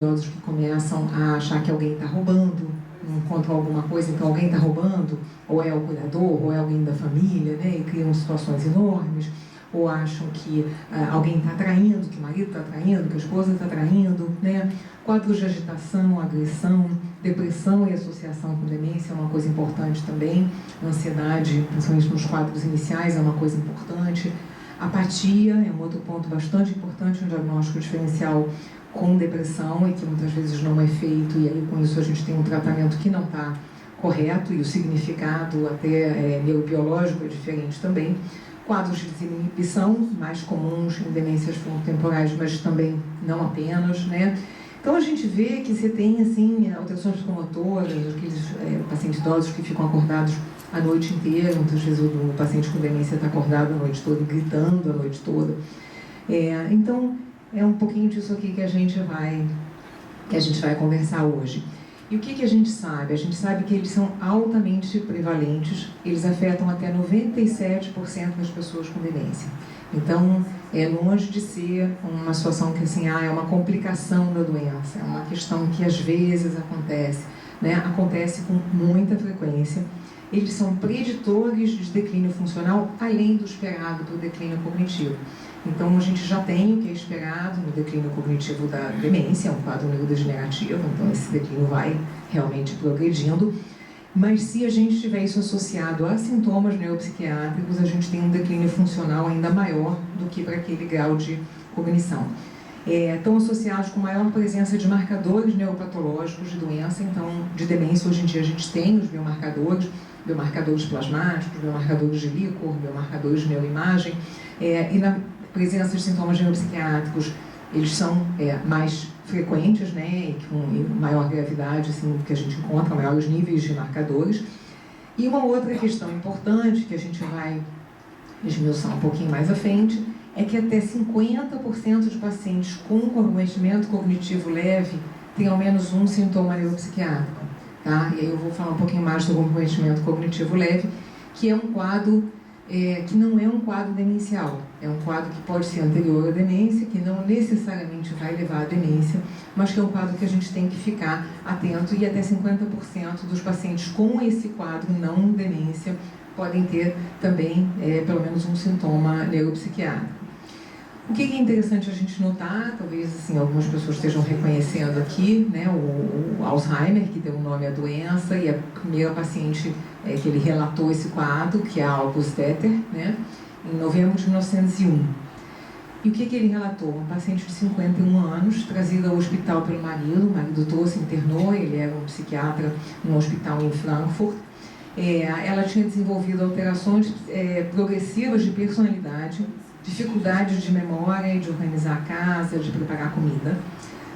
idosos que começam a achar que alguém está roubando, encontram alguma coisa, então alguém está roubando, ou é o cuidador, ou é alguém da família, né, e criam situações enormes, ou acham que alguém está traindo, que o marido está traindo, que a esposa está traindo, né? Quadros de agitação, agressão, depressão e associação com demência é uma coisa importante também. Ansiedade, principalmente nos quadros iniciais, é uma coisa importante. Apatia é um outro ponto bastante importante, um diagnóstico diferencial com depressão e que muitas vezes não é feito, e aí com isso a gente tem um tratamento que não está correto e o significado até neurobiológico é diferente também. Quadros de desinibição, mais comuns em demências frontotemporais, mas também não apenas, né? Então a gente vê que você tem, assim, alterações psicomotoras, aqueles pacientes idosos que ficam acordados a noite inteira, muitas vezes o paciente com demência está acordado a noite toda, gritando a noite toda. Então, é um pouquinho disso aqui que a gente vai conversar hoje. E o que a gente sabe? A gente sabe que eles são altamente prevalentes, eles afetam até 97% das pessoas com demência. Então, é longe de ser uma situação que assim, é uma complicação da doença, é uma questão que às vezes acontece, né? Acontece com muita frequência. Eles são preditores de declínio funcional, além do esperado para o declínio cognitivo. Então, a gente já tem o que é esperado no declínio cognitivo da demência, é um quadro neurodegenerativo, então esse declínio vai realmente progredindo. Mas se a gente tiver isso associado a sintomas neuropsiquiátricos, a gente tem um declínio funcional ainda maior do que para aquele grau de cognição. Estão associados com maior presença de marcadores neuropatológicos de doença, então de demência hoje em dia a gente tem os biomarcadores plasmáticos, biomarcadores de líquor, biomarcadores de neuroimagem, e na presença de sintomas neuropsiquiátricos, eles são mais frequentes, né, e com maior gravidade, assim, que a gente encontra, maiores níveis de marcadores. E uma outra questão importante, que a gente vai esmiuçar um pouquinho mais à frente, é que até 50% de pacientes com comprometimento cognitivo leve têm ao menos um sintoma neuropsiquiátrico, tá? E aí eu vou falar um pouquinho mais do comprometimento cognitivo leve, que é um quadro que não é um quadro demencial, é um quadro que pode ser anterior à demência, que não necessariamente vai levar à demência, mas que é um quadro que a gente tem que ficar atento, e até 50% dos pacientes com esse quadro não demência podem ter também pelo menos um sintoma neuropsiquiátrico. O que é interessante a gente notar, talvez assim, algumas pessoas estejam reconhecendo aqui, né, o Alzheimer, que deu o nome à doença, e a primeira paciente que ele relatou esse quadro, que é a August Detter, né, em novembro de 1901. E o que ele relatou? Um paciente de 51 anos, trazido ao hospital pelo marido, o marido trouxe, internou, ele era um psiquiatra num hospital em Frankfurt. Ela tinha desenvolvido alterações progressivas de personalidade, dificuldades de memória e de organizar a casa, de preparar comida.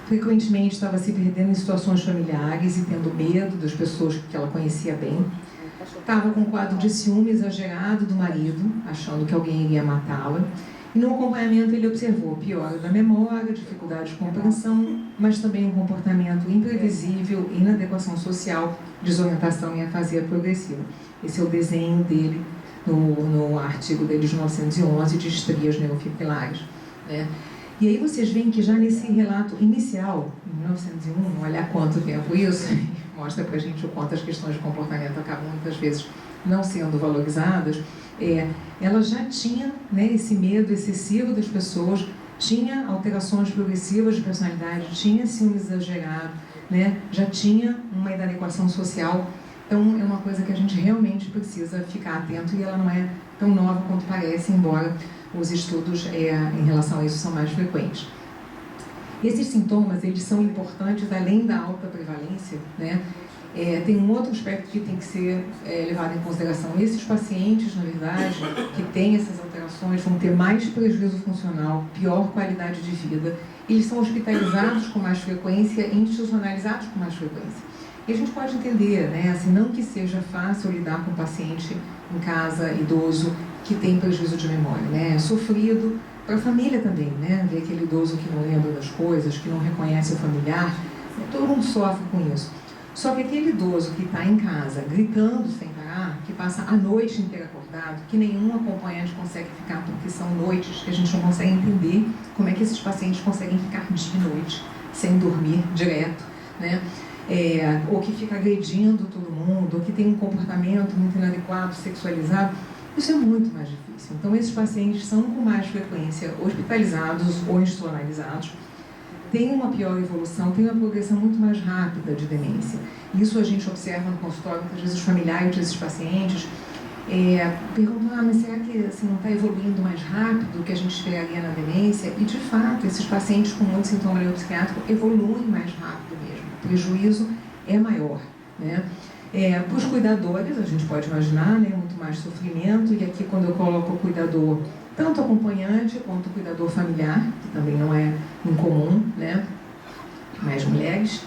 Frequentemente estava se perdendo em situações familiares e tendo medo das pessoas que ela conhecia bem. Estava com um quadro de ciúme exagerado do marido, achando que alguém iria matá-la. E no acompanhamento ele observou piora da memória, dificuldade de compreensão, mas também um comportamento imprevisível, inadequação social, desorientação e afasia progressiva. Esse é o desenho dele no artigo dele de 1911, de estrias neurofibrilares, né? E aí vocês veem que já nesse relato inicial, em 1901, olha quanto tempo isso, mostra pra gente o quanto as questões de comportamento acabam muitas vezes não sendo valorizadas. Ela já tinha, né, esse medo excessivo das pessoas, tinha alterações progressivas de personalidade, tinha ciúme exagerado, né, já tinha uma inadequação social. Então, é uma coisa que a gente realmente precisa ficar atento, e ela não é tão nova quanto parece, embora os estudos em relação a isso são mais frequentes. Esses sintomas, eles são importantes, além da alta prevalência, né? Tem um outro aspecto que tem que ser levado em consideração. Esses pacientes, na verdade, que têm essas alterações, vão ter mais prejuízo funcional, pior qualidade de vida. Eles são hospitalizados com mais frequência e institucionalizados com mais frequência. E a gente pode entender, né, assim, não que seja fácil lidar com um paciente em casa, idoso, que tem prejuízo de memória, né? É sofrido para a família também, né? Ver aquele idoso que não lembra das coisas, que não reconhece o familiar, todo mundo sofre com isso. Só que aquele idoso que está em casa, gritando sem parar, que passa a noite inteira acordado, que nenhum acompanhante consegue ficar, porque são noites que a gente não consegue entender como é que esses pacientes conseguem ficar dia e noite sem dormir direto, né? Ou que fica agredindo todo mundo, ou que tem um comportamento muito inadequado, sexualizado, isso é muito mais difícil. Então, esses pacientes são com mais frequência hospitalizados ou institucionalizados, têm uma pior evolução, têm uma progressão muito mais rápida de demência. Isso a gente observa no consultório, muitas vezes os familiares desses pacientes perguntam, mas será que assim, não está evoluindo mais rápido do que a gente esperaria na demência? E, de fato, esses pacientes com muito sintoma neuropsiquiátrico evoluem mais rápido mesmo. O prejuízo é maior, né? Para os cuidadores, a gente pode imaginar, né, muito mais sofrimento, e aqui quando eu coloco o cuidador, tanto acompanhante quanto o cuidador familiar, que também não é incomum, né, mais mulheres,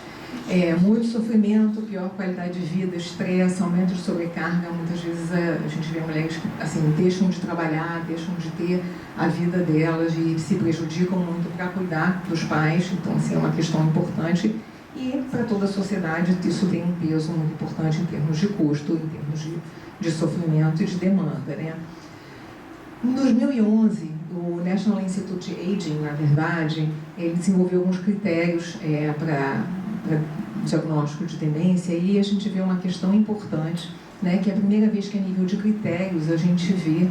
muito sofrimento, pior qualidade de vida, estresse, aumento de sobrecarga. Muitas vezes a gente vê mulheres que assim, deixam de trabalhar, deixam de ter a vida delas e se prejudicam muito para cuidar dos pais. Então, assim, é uma questão importante. E para toda a sociedade isso tem um peso muito importante em termos de custo, em termos de sofrimento e de demanda, né? Em 2011, o National Institute Aging, na verdade, ele desenvolveu alguns critérios para diagnóstico de demência, e a gente vê uma questão importante, né, que é a primeira vez que a nível de critérios a gente vê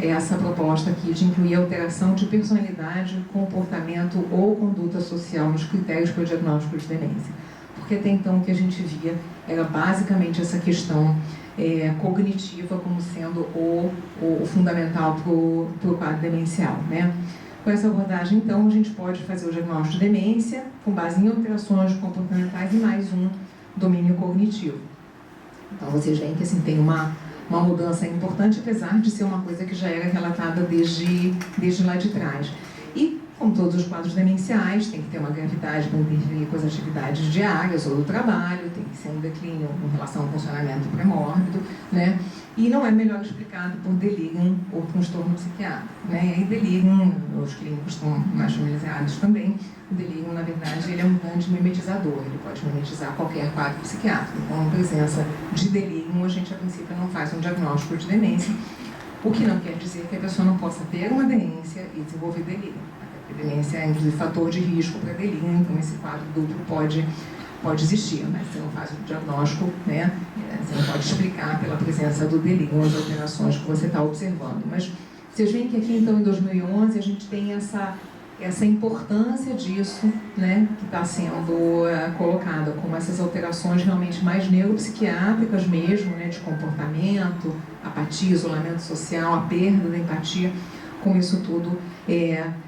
essa proposta aqui de incluir alteração de personalidade, comportamento ou conduta social nos critérios para o diagnóstico de demência. Porque até então o que a gente via era basicamente essa questão cognitiva como sendo o fundamental para o quadro demencial, né? Com essa abordagem, então, a gente pode fazer o diagnóstico de demência com base em alterações comportamentais e mais um domínio cognitivo. Então, vocês veem que assim, tem uma mudança importante, apesar de ser uma coisa que já era relatada desde lá de trás. E, como todos os quadros demenciais, tem que ter uma gravidade para interferir com as atividades diárias ou do trabalho, tem que ser um declínio em relação ao funcionamento pré-mórbido, né? E não é melhor explicado por delírio ou transtorno psiquiátrico, né? E delírio, os clínicos estão mais familiarizados também. O delírio, na verdade, ele é um grande mimetizador, ele pode mimetizar qualquer quadro psiquiátrico. Então, a presença de delírio, a gente, a princípio, não faz um diagnóstico de demência, o que não quer dizer que a pessoa não possa ter uma demência e desenvolver delírio. A demência é, inclusive, fator de risco para delírio, então esse quadro duplo pode existir, mas você não faz o diagnóstico, né? Você não pode explicar pela presença do delírio as alterações que você está observando. Mas vocês veem que aqui, então, em 2011, a gente tem essa importância disso, né, que está sendo colocada como essas alterações realmente mais neuropsiquiátricas mesmo, né, de comportamento, apatia, isolamento social, a perda da empatia. Com isso tudo,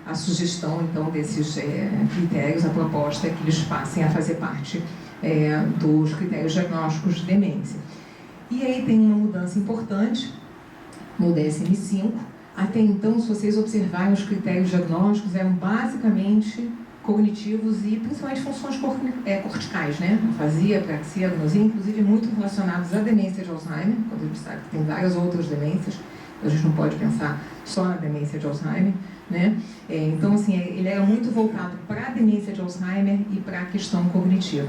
a sugestão, então, desses critérios, a proposta é que eles passem a fazer parte dos critérios diagnósticos de demência. E aí tem uma mudança importante no DSM-5. Até então, se vocês observarem, os critérios diagnósticos eram basicamente cognitivos e principalmente funções corticais, né? Afasia, apraxia, agnosia, inclusive muito relacionados à demência de Alzheimer, quando a gente sabe que tem várias outras demências. A gente não pode pensar só na demência de Alzheimer, né? Então, assim, ele era muito voltado para a demência de Alzheimer e para a questão cognitiva.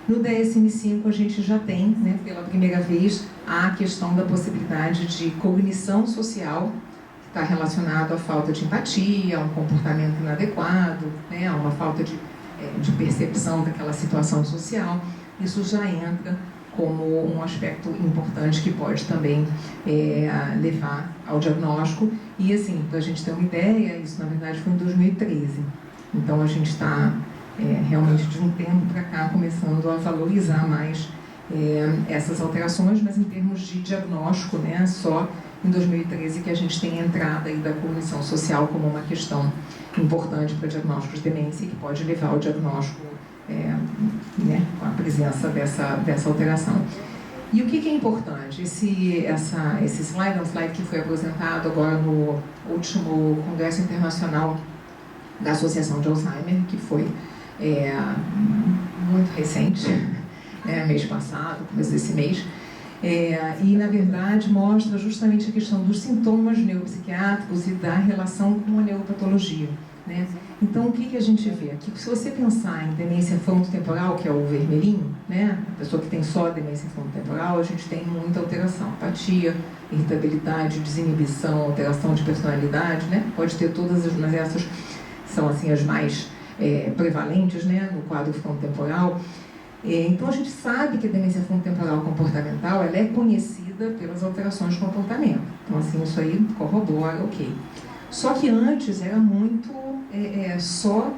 No DSM-5 a gente já tem, né, pela primeira vez, a questão da possibilidade de cognição social, que está relacionado à falta de empatia, a um comportamento inadequado, né, a uma falta de percepção daquela situação social. Isso já entra como um aspecto importante que pode também levar ao diagnóstico. E, assim, para a gente ter uma ideia, isso na verdade foi em 2013. Então a gente está realmente de um tempo para cá começando a valorizar mais essas alterações, mas em termos de diagnóstico, né, só em 2013 que a gente tem a entrada aí da cognição social como uma questão importante para diagnóstico de demência e que pode levar ao diagnóstico né, com a presença dessa alteração. E o que é importante? Esse slide é um slide que foi apresentado agora no último Congresso Internacional da Associação de Alzheimer, que foi muito recente, mês passado, começo desse mês, e na verdade mostra justamente a questão dos sintomas neuropsiquiátricos e da relação com a neuropatologia, né? Então, o que a gente vê aqui? Se você pensar em demência frontotemporal, que é o vermelhinho, né? A pessoa que tem só demência frontotemporal, a gente tem muita alteração, apatia, irritabilidade, desinibição, alteração de personalidade, né? Pode ter todas as, mas essas são assim as mais prevalentes, né, no quadro frontotemporal. Então, a gente sabe que a demência frontotemporal comportamental ela é conhecida pelas alterações de comportamento. Então, assim, isso aí corrobora, ok. Só que antes era muito só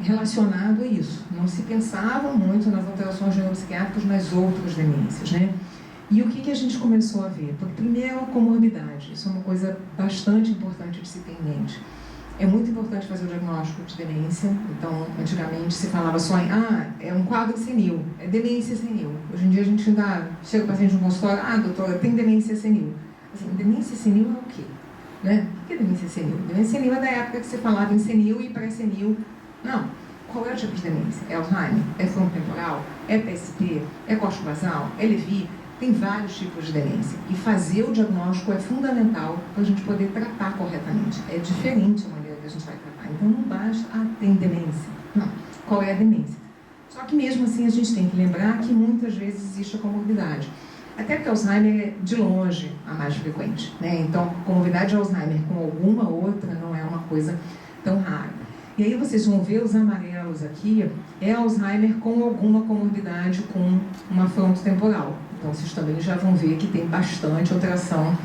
relacionado a isso. Não se pensava muito nas alterações neuropsiquiátricas nas outras demências, né? E o que a gente começou a ver? Porque, primeiro, a comorbidade. Isso é uma coisa bastante importante de se ter em mente. É muito importante fazer o diagnóstico de demência. Então, antigamente se falava só em é um quadro senil, é demência senil. Hoje em dia a gente ainda chega o paciente no consultório, doutora, tem demência senil. Assim, demência senil é o quê? Né? O que é demência senil? Demência senil é da época que se falava em senil e pré-senil. Não. Qual é o tipo de demência? É Alzheimer? É frontotemporal? É PSP? É corticobasal? É Lewy? Tem vários tipos de demência. E fazer o diagnóstico é fundamental para a gente poder tratar corretamente. É diferente a maneira que a gente vai tratar. Então não basta, tem demência. Não. Qual é a demência? Só que mesmo assim a gente tem que lembrar que muitas vezes existe a comorbidade. Até porque Alzheimer é de longe a mais frequente, né? Então, comorbidade de Alzheimer com alguma outra não é uma coisa tão rara. E aí vocês vão ver os amarelos aqui, é Alzheimer com alguma comorbidade com uma frontotemporal. Então, vocês também já vão ver que tem bastante alteração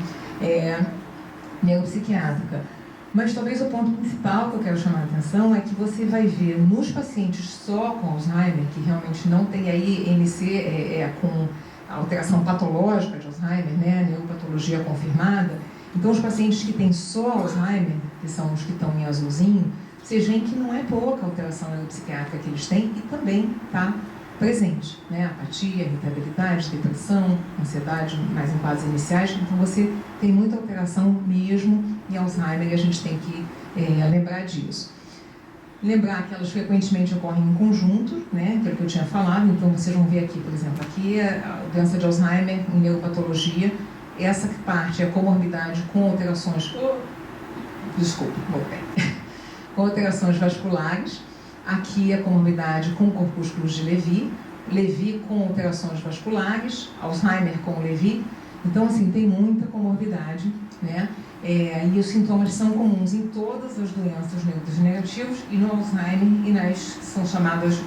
neuropsiquiátrica. Mas talvez o ponto principal que eu quero chamar a atenção é que você vai ver nos pacientes só com Alzheimer, que realmente não tem aí NC com alteração patológica de Alzheimer, né, neuropatologia confirmada. Então, os pacientes que têm só Alzheimer, que são os que estão em azulzinho, vocês veem que não é pouca alteração neuropsiquiátrica que eles têm e também está presente, né? Apatia, irritabilidade, depressão, ansiedade, mais em fases iniciais. Então, você tem muita alteração mesmo em Alzheimer e a gente tem que lembrar disso. Lembrar que elas frequentemente ocorrem em conjunto, né? Que é o que eu tinha falado. Então, vocês vão ver aqui, por exemplo, aqui a doença de Alzheimer em neuropatologia. Essa parte é a comorbidade com alterações... Desculpa, voltei. Com alterações vasculares. Aqui a comorbidade com corpúsculos de Lewy. Lewy com alterações vasculares. Alzheimer com Lewy. Então, assim, tem muita comorbidade, né? E os sintomas são comuns em todas as doenças neurodegenerativas e no Alzheimer e nas que são chamadas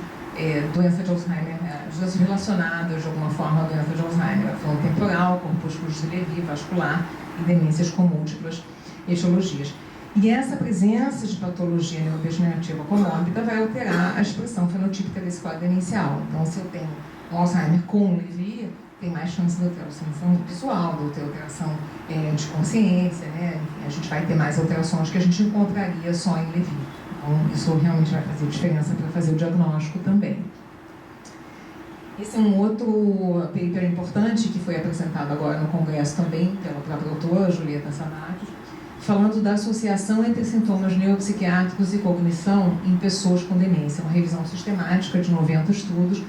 doença de Alzheimer, doenças relacionadas de alguma forma à doença de Alzheimer, frontotemporal, corpúsculos de Lewy, vascular e demências com múltiplas etiologias. E essa presença de patologia neurodegenerativa comórbida vai alterar a expressão fenotípica desse quadro demencial. Então, se eu tenho um Alzheimer com Lewy, tem mais chance de alteração visual, de ter alteração de consciência, né? Enfim, a gente vai ter mais alterações que a gente encontraria só em Lewy. Então, isso realmente vai fazer diferença para fazer o diagnóstico também. Esse é um outro paper importante que foi apresentado agora no Congresso também pela própria doutora Julieta Sanatos, falando da associação entre sintomas neuropsiquiátricos e cognição em pessoas com demência. Uma revisão sistemática de 90 estudos,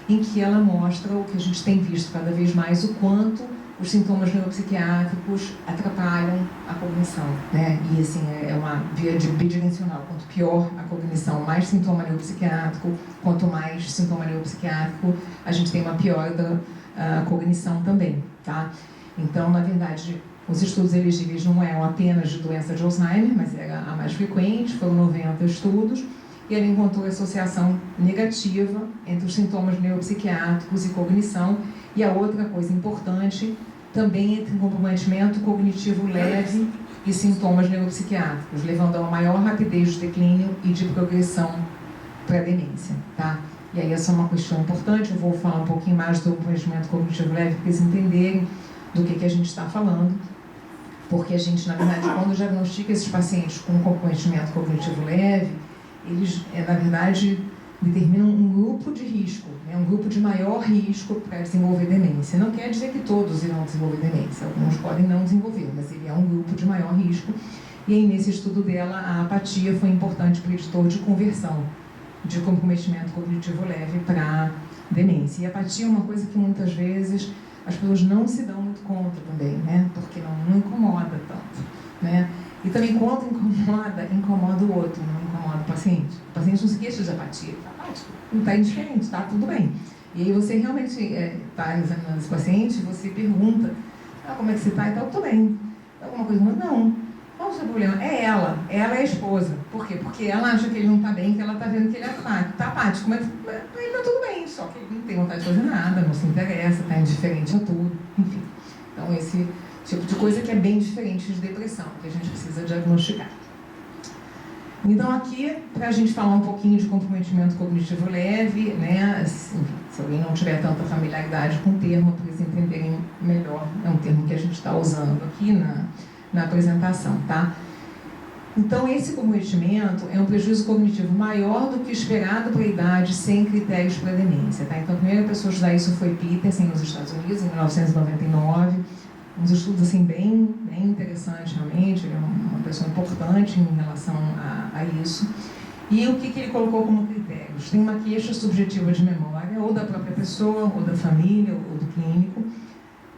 em que ela mostra o que a gente tem visto cada vez mais, o quanto os sintomas neuropsiquiátricos atrapalham a cognição, né? E assim, é uma via bidimensional. Quanto pior a cognição, mais sintoma neuropsiquiátrico, quanto mais sintoma neuropsiquiátrico, a gente tem uma piora da cognição também, tá? Então, na verdade, os estudos elegíveis não eram apenas de doença de Alzheimer, mas era a mais frequente, foram 90 estudos, e ela encontrou associação negativa entre os sintomas neuropsiquiátricos e cognição, e a outra coisa importante, também entre comprometimento cognitivo leve e sintomas neuropsiquiátricos, levando a uma maior rapidez de declínio e de progressão para a demência, tá? E aí essa é uma questão importante, eu vou falar um pouquinho mais do comprometimento cognitivo leve, para eles entenderem do que a gente está falando, porque a gente, na verdade, quando diagnostica esses pacientes com comprometimento cognitivo leve, eles, na verdade, determinam um grupo de risco, né? Um grupo de maior risco para desenvolver demência. Não quer dizer que todos irão desenvolver demência, alguns podem não desenvolver, mas ele é um grupo de maior risco. E aí, nesse estudo dela, a apatia foi importante preditor de conversão de comprometimento cognitivo leve para demência. E a apatia é uma coisa que muitas vezes as pessoas não se dão muito conta também, né? Porque não incomoda tanto, né? E também quando incomoda o outro, não incomoda o paciente. O paciente não se queixa de apatia, está apático, não está indiferente, está tudo bem. E aí você realmente está examinando esse paciente, você pergunta, como é que você está e tal, tudo bem. Alguma coisa, não. Qual é o seu problema? É ela é a esposa. Por quê? Porque ela acha que ele não está bem, que ela está vendo que ele está apático, mas ele está tudo bem, só que ele não tem vontade de fazer nada, não se interessa, está indiferente a tudo, enfim. Então, esse tipo de coisa que é bem diferente de depressão, que a gente precisa diagnosticar. Então, aqui, para a gente falar um pouquinho de comprometimento cognitivo leve, né, assim, se alguém não tiver tanta familiaridade com o termo, para eles entenderem melhor, é um termo que a gente está usando aqui na apresentação, tá? Então, esse comprometimento é um prejuízo cognitivo maior do que esperado para a idade sem critérios para demência, tá? Então, a primeira pessoa a estudar isso foi Peterson, nos Estados Unidos, em 1999. Uns estudos assim, bem interessantes, realmente. Ele é uma pessoa importante em relação a isso. E o que ele colocou como critérios? Tem uma queixa subjetiva de memória, ou da própria pessoa, ou da família, ou do clínico.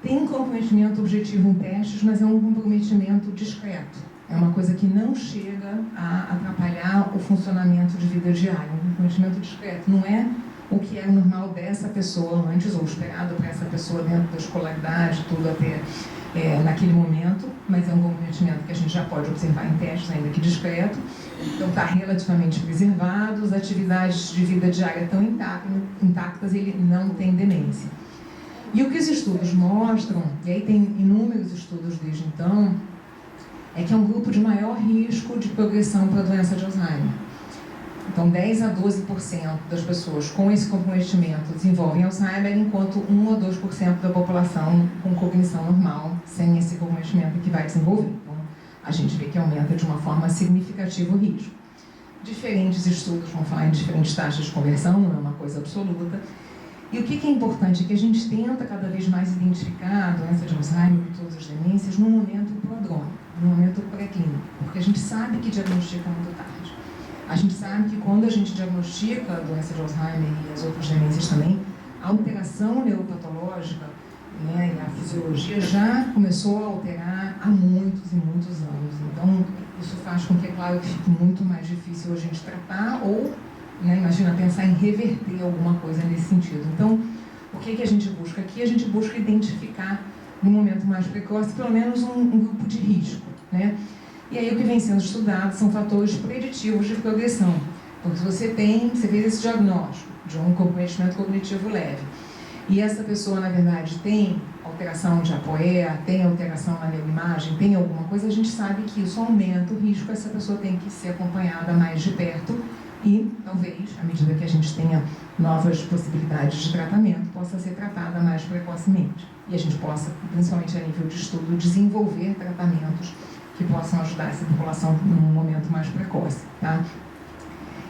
Tem um comprometimento objetivo em testes, mas é um comprometimento discreto. É uma coisa que não chega a atrapalhar o funcionamento de vida diária. Um comprometimento discreto. Não é o que é normal dessa pessoa antes, ou esperado para essa pessoa dentro da escolaridade, tudo até naquele momento, mas é um comprometimento que a gente já pode observar em testes, ainda que discreto. Então, está relativamente preservado, as atividades de vida diária estão intactas, ele não tem demência. E o que os estudos mostram, e aí tem inúmeros estudos desde então, é que é um grupo de maior risco de progressão para a doença de Alzheimer. Então, 10 a 12% das pessoas com esse comprometimento desenvolvem Alzheimer, enquanto 1 a 2% da população com cognição normal, sem esse comprometimento, que vai desenvolver. Então, a gente vê que aumenta de uma forma significativa o risco. Diferentes estudos vão falar em diferentes taxas de conversão, não é uma coisa absoluta. E o que é importante é que a gente tenta cada vez mais identificar a doença de Alzheimer e todas as demências num momento prodrômico, num momento pré-clínico, porque a gente sabe que diagnostica muito tarde. A gente sabe que quando a gente diagnostica a doença de Alzheimer e as outras demências também, a alteração neuropatológica, né, e a fisiologia já começou a alterar há muitos e muitos anos. Então, isso faz com que, é claro, que fique muito mais difícil a gente tratar ou, né, imagina, pensar em reverter alguma coisa nesse sentido. Então, o que a gente busca aqui? A gente busca identificar, no momento mais precoce, pelo menos um grupo de risco, né? E aí o que vem sendo estudado são fatores preditivos de progressão. Porque se você fez esse diagnóstico de um comprometimento cognitivo leve, e essa pessoa, na verdade, tem alteração de APOE, tem alteração na neuroimagem, tem alguma coisa, a gente sabe que isso aumenta o risco, essa pessoa tem que ser acompanhada mais de perto e, talvez, à medida que a gente tenha novas possibilidades de tratamento, possa ser tratada mais precocemente. E a gente possa, principalmente a nível de estudo, desenvolver tratamentos que possam ajudar essa população num momento mais precoce, tá?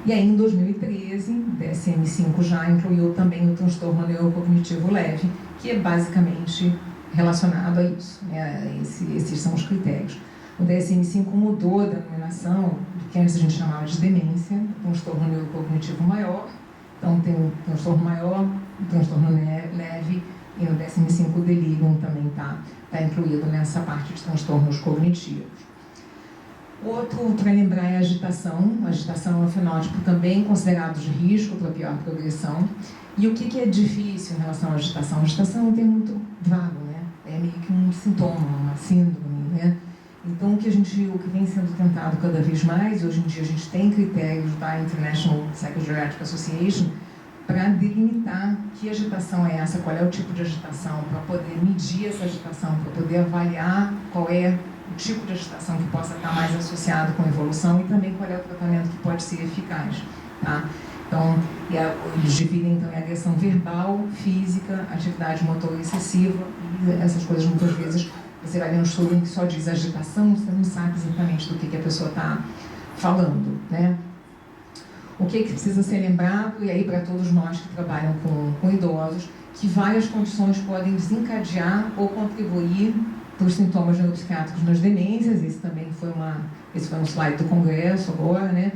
E aí, em 2013, o DSM-5 já incluiu também o transtorno neurocognitivo leve, que é basicamente relacionado a isso, né? Esses são os critérios. O DSM-5 mudou a denominação do que antes a gente chamava de demência, transtorno neurocognitivo maior. Então, tem o transtorno maior, o transtorno leve, e no DSM-5 o delirium também está incluído nessa parte de transtornos cognitivos. Outro, para lembrar, é a agitação. A agitação é um fenótipo também considerado de risco para pior progressão. E o que é difícil em relação à agitação? A agitação é um termo muito vago, né? É meio que um sintoma, uma síndrome, né? Então, o que vem sendo tentado cada vez mais, hoje em dia a gente tem critérios da International Psychogeriatric Association para delimitar que agitação é essa, qual é o tipo de agitação, para poder medir essa agitação, para poder avaliar qual é o tipo de agitação que possa estar mais associado com a evolução e também qual é o tratamento que pode ser eficaz, tá? Então, eles dividem então, em agressão verbal, física, atividade motor excessiva, e essas coisas muitas vezes você vai ler um estudo em que só diz agitação, você não sabe exatamente do que a pessoa está falando, né? O que precisa ser lembrado, e aí para todos nós que trabalham com idosos, que várias condições podem desencadear ou contribuir para os sintomas neuropsiquiátricos nas demências. Esse foi um slide do congresso agora, né?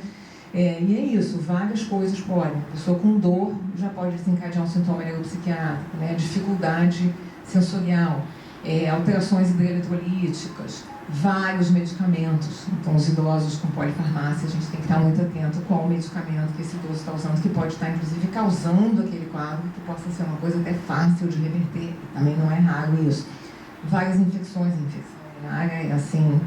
E é isso, várias coisas podem. A pessoa com dor já pode desencadear um sintoma neuropsiquiátrico, né? Dificuldade sensorial, alterações hidroeletrolíticas, vários medicamentos. Então, os idosos com polifarmácia, a gente tem que estar muito atento qual o medicamento que esse idoso está usando, que pode estar, inclusive, causando aquele quadro, que possa ser uma coisa até fácil de reverter. Também não é raro isso. Várias infecção urinária, assim,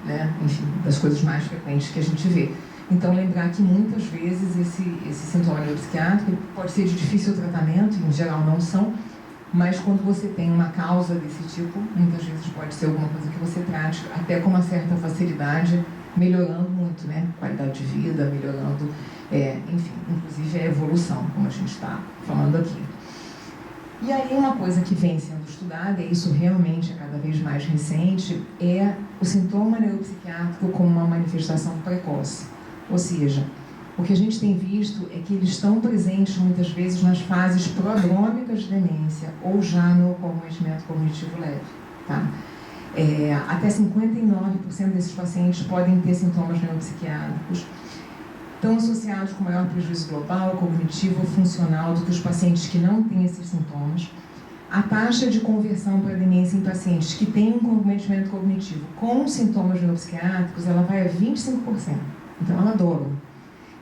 né? Enfim, das coisas mais frequentes que a gente vê. Então, lembrar que muitas vezes esse sintoma neuropsiquiátrico pode ser de difícil tratamento, em geral não são, mas quando você tem uma causa desse tipo, muitas vezes pode ser alguma coisa que você trate até com uma certa facilidade, melhorando muito, né? Qualidade de vida, melhorando, enfim, inclusive a evolução, como a gente está falando aqui. E aí uma coisa que vem sendo estudada, e isso realmente é cada vez mais recente, é o sintoma neuropsiquiátrico como uma manifestação precoce. Ou seja, o que a gente tem visto é que eles estão presentes muitas vezes nas fases prodrômicas de demência ou já no comprometimento cognitivo leve. Tá? Até 59% desses pacientes podem ter sintomas neuropsiquiátricos, estão associados com maior prejuízo global, cognitivo ou funcional do que os pacientes que não têm esses sintomas. A taxa de conversão para demência em pacientes que têm um comprometimento cognitivo com sintomas neuropsiquiátricos, ela vai a 25%. Então, ela dobra.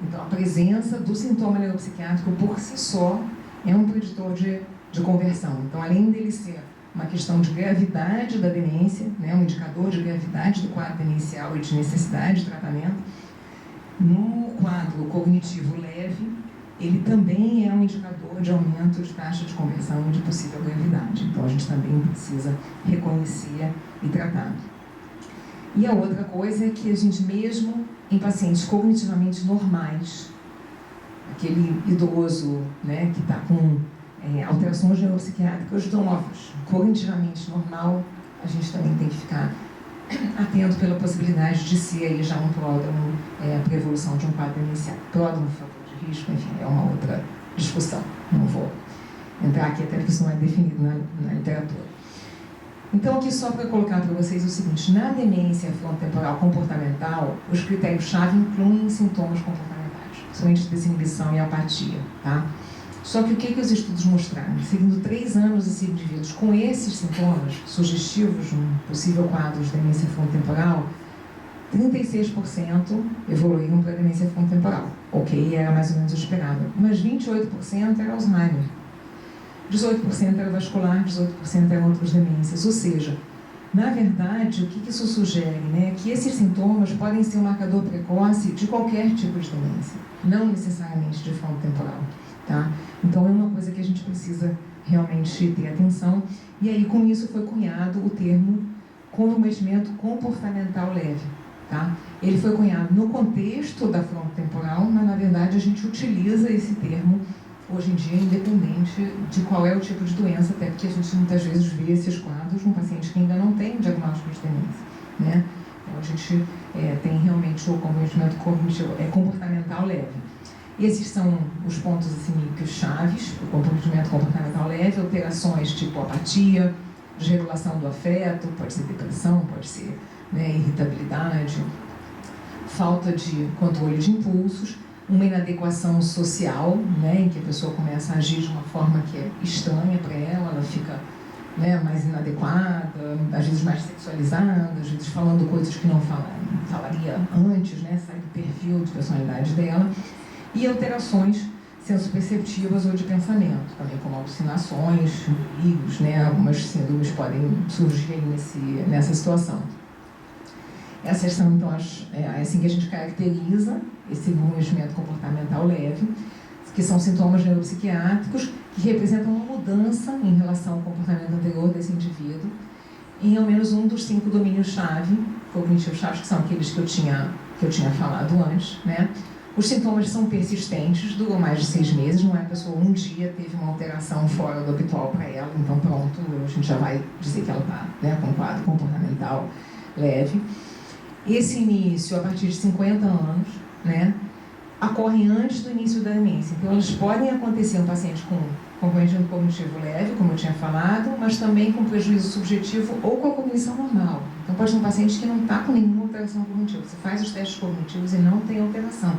Então, a presença do sintoma neuropsiquiátrico por si só é um preditor de conversão. Então, além dele ser uma questão de gravidade da demência, né, um indicador de gravidade do quadro demencial e de necessidade de tratamento, no quadro cognitivo leve, ele também é um indicador de aumento de taxa de conversão e de possível gravidade. Então, a gente também precisa reconhecer e tratar. E a outra coisa é que a gente, mesmo em pacientes cognitivamente normais, aquele idoso, né, que está com alterações neuropsiquiátricas novas, cognitivamente normal, a gente também tem que ficar atento pela possibilidade de ser aí já um pródromo para a evolução de um quadro inicial. Pródromo, fator de risco, enfim, é uma outra discussão. Não vou entrar aqui, até porque isso não é definido na literatura. Então, aqui só para colocar para vocês o seguinte: na demência frontotemporal comportamental, os critérios-chave incluem sintomas comportamentais, principalmente desinibição e apatia, tá? Só que o que os estudos mostraram? Seguindo 3 anos esses indivíduos com esses sintomas sugestivos de um possível quadro de demência frontotemporal, 36% evoluíram para demência frontotemporal. Ok, era mais ou menos o esperado. Mas 28% era Alzheimer. 18% era vascular, 18% eram outras demências. Ou seja, na verdade, o que isso sugere? Né? Que esses sintomas podem ser um marcador precoce de qualquer tipo de demência, não necessariamente de frontotemporal. Tá? Então, é uma coisa que a gente precisa realmente ter atenção. E aí, com isso, foi cunhado o termo comprometimento comportamental leve. Tá? Ele foi cunhado no contexto da frontotemporal, mas, na verdade, a gente utiliza esse termo hoje em dia, independente de qual é o tipo de doença, até porque a gente muitas vezes vê esses quadros num paciente que ainda não tem diagnóstico de demência. Né? Então, a gente tem realmente o comprometimento comportamental leve. Esses são os pontos assim, que os chaves, o comprometimento comportamental leve, alterações tipo apatia, desregulação do afeto, pode ser depressão, pode ser, né, irritabilidade, falta de controle de impulsos, uma inadequação social, né, em que a pessoa começa a agir de uma forma que é estranha para ela, ela fica, né, mais inadequada, às vezes mais sexualizada, às vezes falando coisas que não falaria antes, né, sai do perfil de personalidade dela. E alterações sensoperceptivas ou de pensamento, também como alucinações, delírios, né? Algumas síndromes podem surgir nessa situação. Essas são, então, assim que a gente caracteriza esse desenvolvimento comportamental leve, que são sintomas neuropsiquiátricos que representam uma mudança em relação ao comportamento anterior desse indivíduo em ao menos um dos 5 domínios-chave, cognitivos-chave, que são aqueles que eu tinha falado antes, né? Os sintomas são persistentes, duram mais de 6 meses, não é a pessoa um dia teve uma alteração fora do habitual para ela, então pronto, a gente já vai dizer que ela está, né, com um quadro comportamental leve. Esse início, a partir de 50 anos, né, ocorre antes do início da demência. Então, eles podem acontecer em um paciente com comprometimento cognitivo leve, como eu tinha falado, mas também com prejuízo subjetivo ou com a cognição normal. Então, pode ser um paciente que não está com nenhuma alteração cognitiva. Você faz os testes cognitivos e não tem alteração.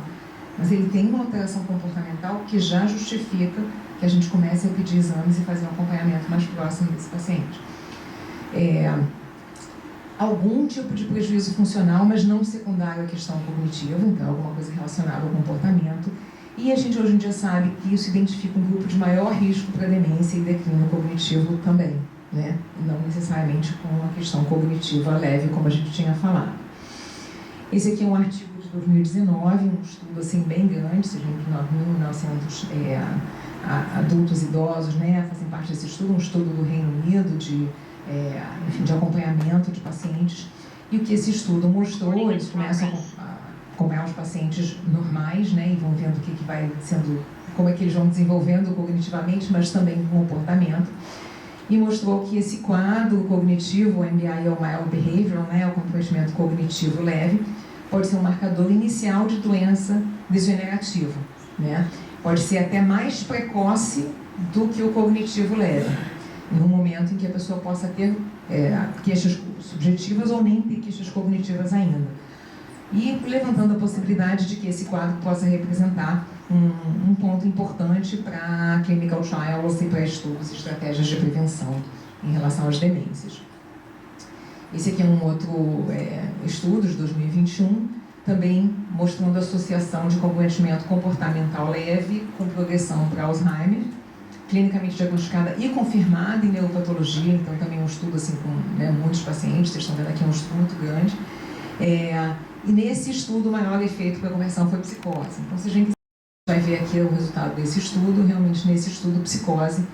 Mas ele tem uma alteração comportamental que já justifica que a gente comece a pedir exames e fazer um acompanhamento mais próximo desse paciente. Algum tipo de prejuízo funcional, mas não secundário à questão cognitiva, então alguma coisa relacionada ao comportamento. E a gente hoje em dia sabe que isso identifica um grupo de maior risco para demência e declínio cognitivo também, né? Não necessariamente com uma questão cognitiva leve, como a gente tinha falado. Esse aqui é um artigo de 2019, um estudo assim, bem grande, se a gente 1.900 adultos idosos, né, fazem parte desse estudo, um estudo do Reino Unido de acompanhamento de pacientes. E o que esse estudo mostrou, eles começam a acompanhar os pacientes normais, né, e vão vendo o que vai sendo, como é que eles vão desenvolvendo cognitivamente, mas também o comportamento. E mostrou que esse quadro cognitivo, o MBI ou Mild Behavioral, né, o comprometimento cognitivo leve, pode ser um marcador inicial de doença degenerativa, né? Pode ser até mais precoce do que o cognitivo leve, no momento em que a pessoa possa ter queixas subjetivas ou nem ter queixas cognitivas ainda. E levantando a possibilidade de que esse quadro possa representar um ponto importante para clinical trials e para estudos e estratégias de prevenção em relação às demências. Esse aqui é um outro estudo de 2021, também mostrando a associação de comprometimento comportamental leve com progressão para Alzheimer, clinicamente diagnosticada e confirmada em neuropatologia, então também um estudo assim, com muitos pacientes, vocês estão vendo aqui um estudo muito grande. E nesse estudo, o maior efeito para a conversão foi psicose. Então, se a gente vai ver aqui o resultado desse estudo, realmente nesse estudo, psicose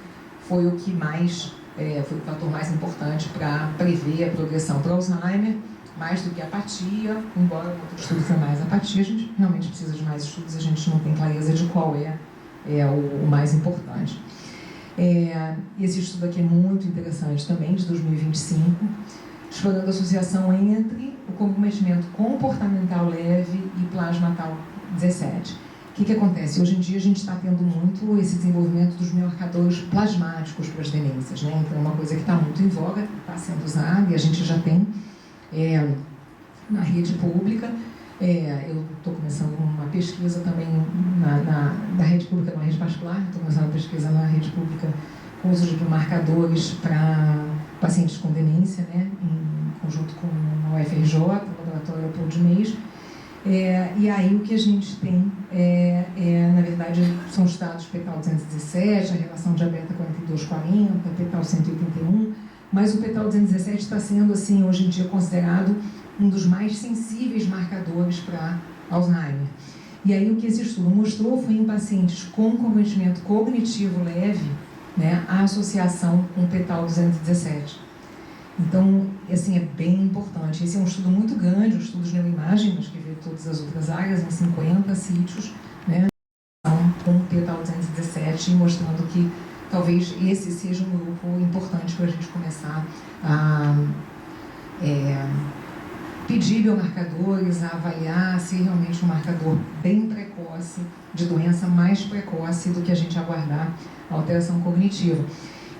foi o que mais, foi o fator mais importante para prever a progressão para Alzheimer, mais do que a apatia, embora o outro estudo foi mais apatia, a gente realmente precisa de mais estudos, a gente não tem clareza de qual é o mais importante. Esse estudo aqui é muito interessante também, de 2025, explorando a associação entre o comprometimento comportamental leve e plasma tal 17. O que acontece? Hoje em dia a gente está tendo muito esse desenvolvimento dos biomarcadores plasmáticos para as demências, né? Então é uma coisa que está muito em voga, está sendo usada e a gente já tem na rede pública. Eu estou começando uma pesquisa também na rede pública, na rede particular, estou começando uma pesquisa na rede pública com uso de biomarcadores para pacientes com demência, né, em conjunto com a UFRJ, o laboratório Leopoldo Meis. E aí o que a gente tem, na verdade, são os dados PETAL 217, a relação diabeta 42-40, PETAL 181, mas o PETAL 217 está sendo, assim, hoje em dia considerado um dos mais sensíveis marcadores para Alzheimer. E aí o que esse estudo mostrou foi em pacientes com comprometimento cognitivo leve, né, a associação com o PETAL 217. Então, assim, é bem importante. Esse é um estudo muito grande, um estudo de neuroimagem, mas que vê todas as outras áreas, em 50 sítios, né, com o PETAL 217, mostrando que talvez esse seja um grupo importante para a gente começar a pedir biomarcadores, a avaliar se realmente um marcador bem precoce, de doença mais precoce do que a gente aguardar a alteração cognitiva.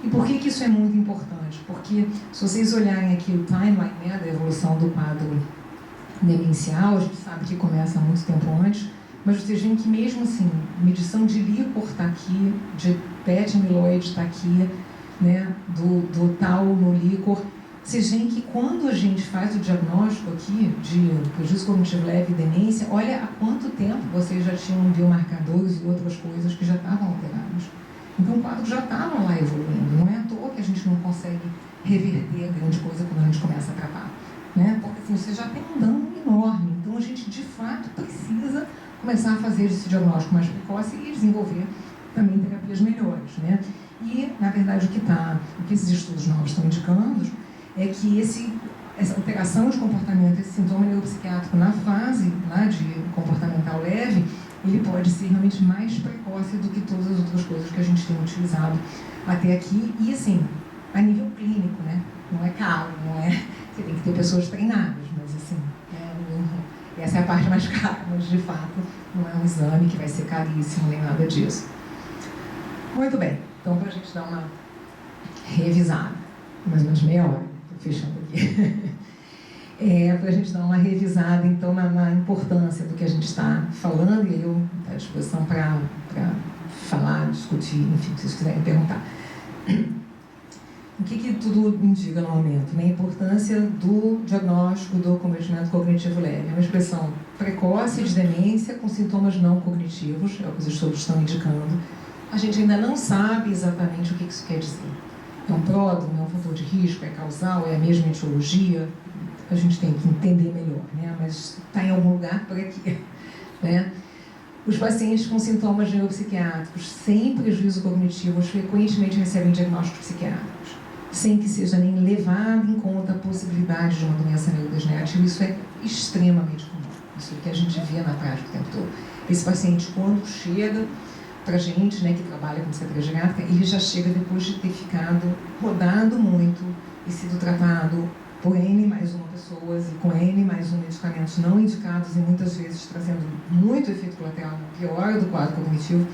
E por que isso é muito importante? Porque se vocês olharem aqui o timeline, né, da evolução do quadro demencial, a gente sabe que começa muito tempo antes, mas vocês veem que mesmo assim, medição de líquor está aqui, de PET amiloide está aqui, né, do tal no líquor. Vocês veem que quando a gente faz o diagnóstico aqui de prejuízo cognitivo leve e demência, olha há quanto tempo vocês já tinham biomarcadores e outras coisas que já estavam alteradas. Então o quadro já estava lá evoluindo, não é à toa que a gente não consegue reverter grande coisa quando a gente começa a tratar, né? Porque assim, você já tem um dano enorme, então a gente de fato precisa começar a fazer esse diagnóstico mais precoce e desenvolver também terapias melhores, né? E, na verdade, o que esses estudos novos estão indicando é que essa alteração de comportamento, esse sintoma neuropsiquiátrico na fase lá de comportamental leve, ele pode ser realmente mais precoce do que todas as outras coisas que a gente tem utilizado até aqui. E, assim, a nível clínico, né? Não é caro, não é... Você tem que ter pessoas treinadas, mas, assim, essa é a parte mais cara, mas, de fato, não é um exame que vai ser caríssimo nem nada disso. Muito bem. Então, para a gente dar uma revisada, mais ou menos meia hora, estou fechando aqui. Para a gente dar uma revisada, então, na importância do que a gente está falando, e eu estou à disposição para falar, discutir, enfim, se vocês quiserem perguntar. O que tudo indica no momento? A importância do diagnóstico do comprometimento cognitivo leve. É uma expressão precoce de demência com sintomas não cognitivos, é o que os estudos estão indicando. A gente ainda não sabe exatamente o que isso quer dizer. É um pródromo, é um fator de risco, é causal, é a mesma etiologia? a gente tem que entender melhor, né? Mas está em algum lugar por aqui, né? Os pacientes com sintomas neuropsiquiátricos sem prejuízo cognitivo frequentemente recebem diagnósticos psiquiátricos, sem que seja nem levado em conta a possibilidade de uma doença neurodegenerativa. Isso é extremamente comum. Isso é o que a gente vê na prática o tempo todo. Esse paciente, quando chega para a gente, né, que trabalha com psiquiatria geriátrica, ele já chega depois de ter ficado rodado muito e sido tratado por N mais uma pessoas e com N mais um medicamentos não indicados e muitas vezes trazendo muito efeito colateral na piora do quadro cognitivo,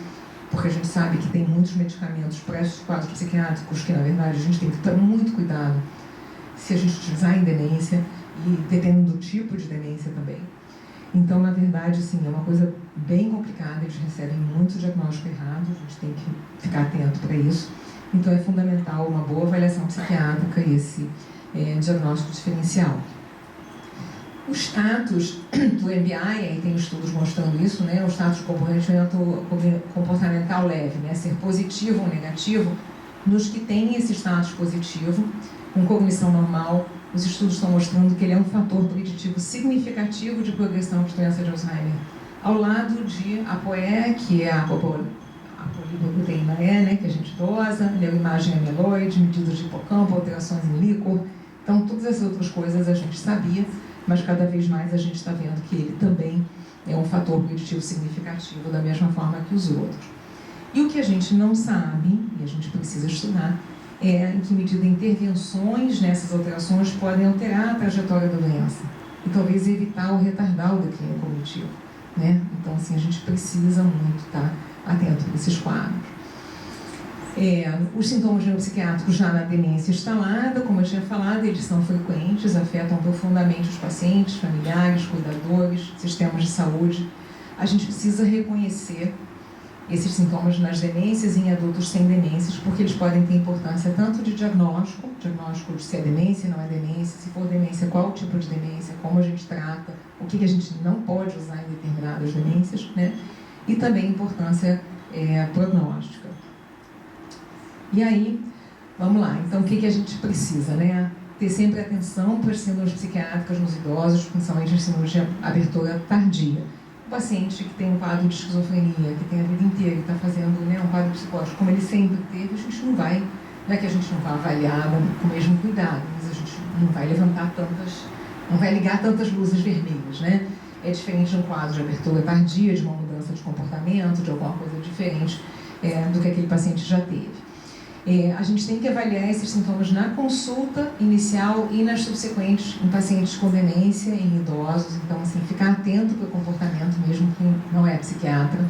porque a gente sabe que tem muitos medicamentos para esses quadros psiquiátricos que, na verdade, a gente tem que ter muito cuidado se a gente utilizar em demência e dependendo do tipo de demência também. Então, na verdade, assim, é uma coisa bem complicada, eles recebem muito diagnóstico errado, a gente tem que ficar atento para isso. Então, é fundamental uma boa avaliação psiquiátrica e esse diagnóstico diferencial. O status do MBI, aí tem estudos mostrando isso, né? O status de comportamental leve, né? Ser positivo ou negativo, nos que têm esse status positivo, com cognição normal, os estudos estão mostrando que ele é um fator preditivo significativo de progressão de doença de Alzheimer, ao lado de ApoE, que é a poliproteína E, né, que a gente dosa, neuroimagem amiloide, medidas de hipocampo, alterações em líquor. Então, todas essas outras coisas a gente sabia, mas cada vez mais a gente está vendo que ele também é um fator preditivo significativo, da mesma forma que os outros. E o que a gente não sabe, e a gente precisa estudar, é em que medida intervenções nessas alterações podem alterar a trajetória da doença e talvez evitar ou retardar o declínio cognitivo, né? Então, assim, a gente precisa muito estar atento para esses quadros. Os sintomas neuropsiquiátricos já na demência instalada, como eu tinha falado, eles são frequentes, afetam profundamente os pacientes, familiares, cuidadores, sistemas de saúde. A gente precisa reconhecer esses sintomas nas demências e em adultos sem demências, porque eles podem ter importância tanto de diagnóstico de se é demência, não é demência, se for demência, qual tipo de demência, como a gente trata, o que a gente não pode usar em determinadas demências, né? E também importância prognóstica. E aí, vamos lá, então o que a gente precisa, né? Ter sempre atenção para as síndromes psiquiátricas nos idosos, principalmente as síndromes de abertura tardia. O paciente que tem um quadro de esquizofrenia, que tem a vida inteira, que está fazendo, né, um quadro psicótico, como ele sempre teve, a gente não vai, não é que a gente não vai avaliar com o mesmo cuidado, mas a gente não vai levantar não vai ligar tantas luzes vermelhas, né? É diferente de um quadro de abertura tardia, de uma mudança de comportamento, de alguma coisa diferente do que aquele paciente já teve. A gente tem que avaliar esses sintomas na consulta inicial e nas subsequentes em pacientes com demência, em idosos. Então, assim, ficar atento para o comportamento mesmo que não é psiquiatra.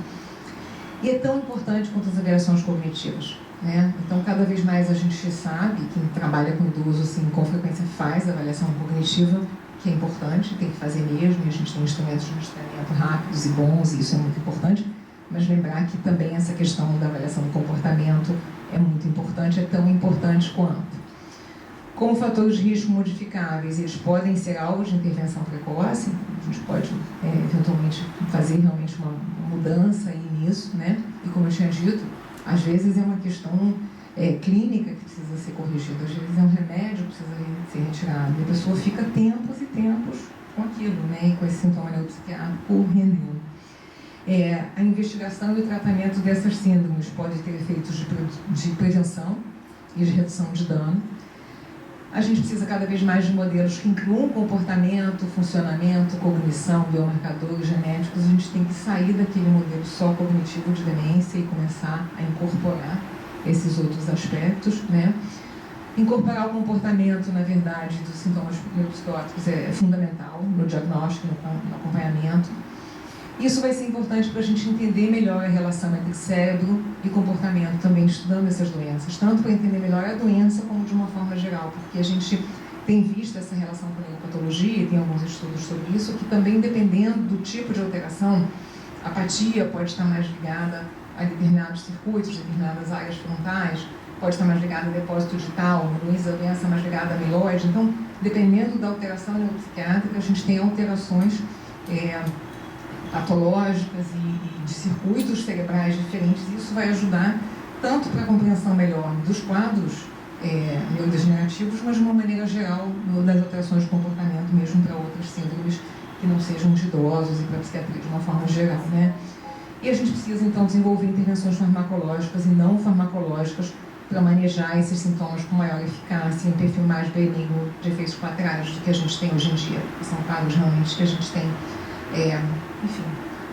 E é tão importante quanto as avaliações cognitivas, né? Então, cada vez mais a gente sabe, quem trabalha com idoso, assim, com frequência faz avaliação cognitiva, que é importante, tem que fazer mesmo, e a gente tem instrumentos de rastreamento rápidos e bons, e isso é muito importante. Mas lembrar que também essa questão da avaliação do comportamento é muito importante, é tão importante quanto. Como fatores de risco modificáveis, eles podem ser alvo de intervenção precoce, a gente pode eventualmente fazer realmente uma mudança aí nisso, né? E como eu tinha dito, às vezes é uma questão clínica que precisa ser corrigida, às vezes é um remédio que precisa ser retirado, e a pessoa fica tempos e tempos com aquilo, né? E com esse sintoma neuropsiquiátrico rendendo. A investigação e o tratamento dessas síndromes pode ter efeitos de prevenção e de redução de dano. A gente precisa cada vez mais de modelos que incluam comportamento, funcionamento, cognição, biomarcadores genéticos. A gente tem que sair daquele modelo só cognitivo de demência e começar a incorporar esses outros aspectos, né? Incorporar o comportamento, na verdade, dos sintomas neuropsicóticos é fundamental no diagnóstico, no acompanhamento. Isso vai ser importante para a gente entender melhor a relação entre cérebro e comportamento, também estudando essas doenças, tanto para entender melhor a doença como de uma forma geral, porque a gente tem visto essa relação com a neuropatologia e tem alguns estudos sobre isso, que também, dependendo do tipo de alteração, a apatia pode estar mais ligada a determinados circuitos, determinadas áreas frontais, pode estar mais ligada a depósito digital, a doença mais ligada a amiloide. Então, dependendo da alteração neuropsiquiátrica, a gente tem alterações patológicas e de circuitos cerebrais diferentes, e isso vai ajudar tanto para a compreensão melhor dos quadros neurodegenerativos, mas de uma maneira geral das alterações de comportamento mesmo para outras síndromes que não sejam de idosos e para a psiquiatria de uma forma geral, né? E a gente precisa então desenvolver intervenções farmacológicas e não farmacológicas para manejar esses sintomas com maior eficácia e um perfil mais benigno de efeitos colaterais do que a gente tem hoje em dia. São casos realmente que a gente tem, enfim,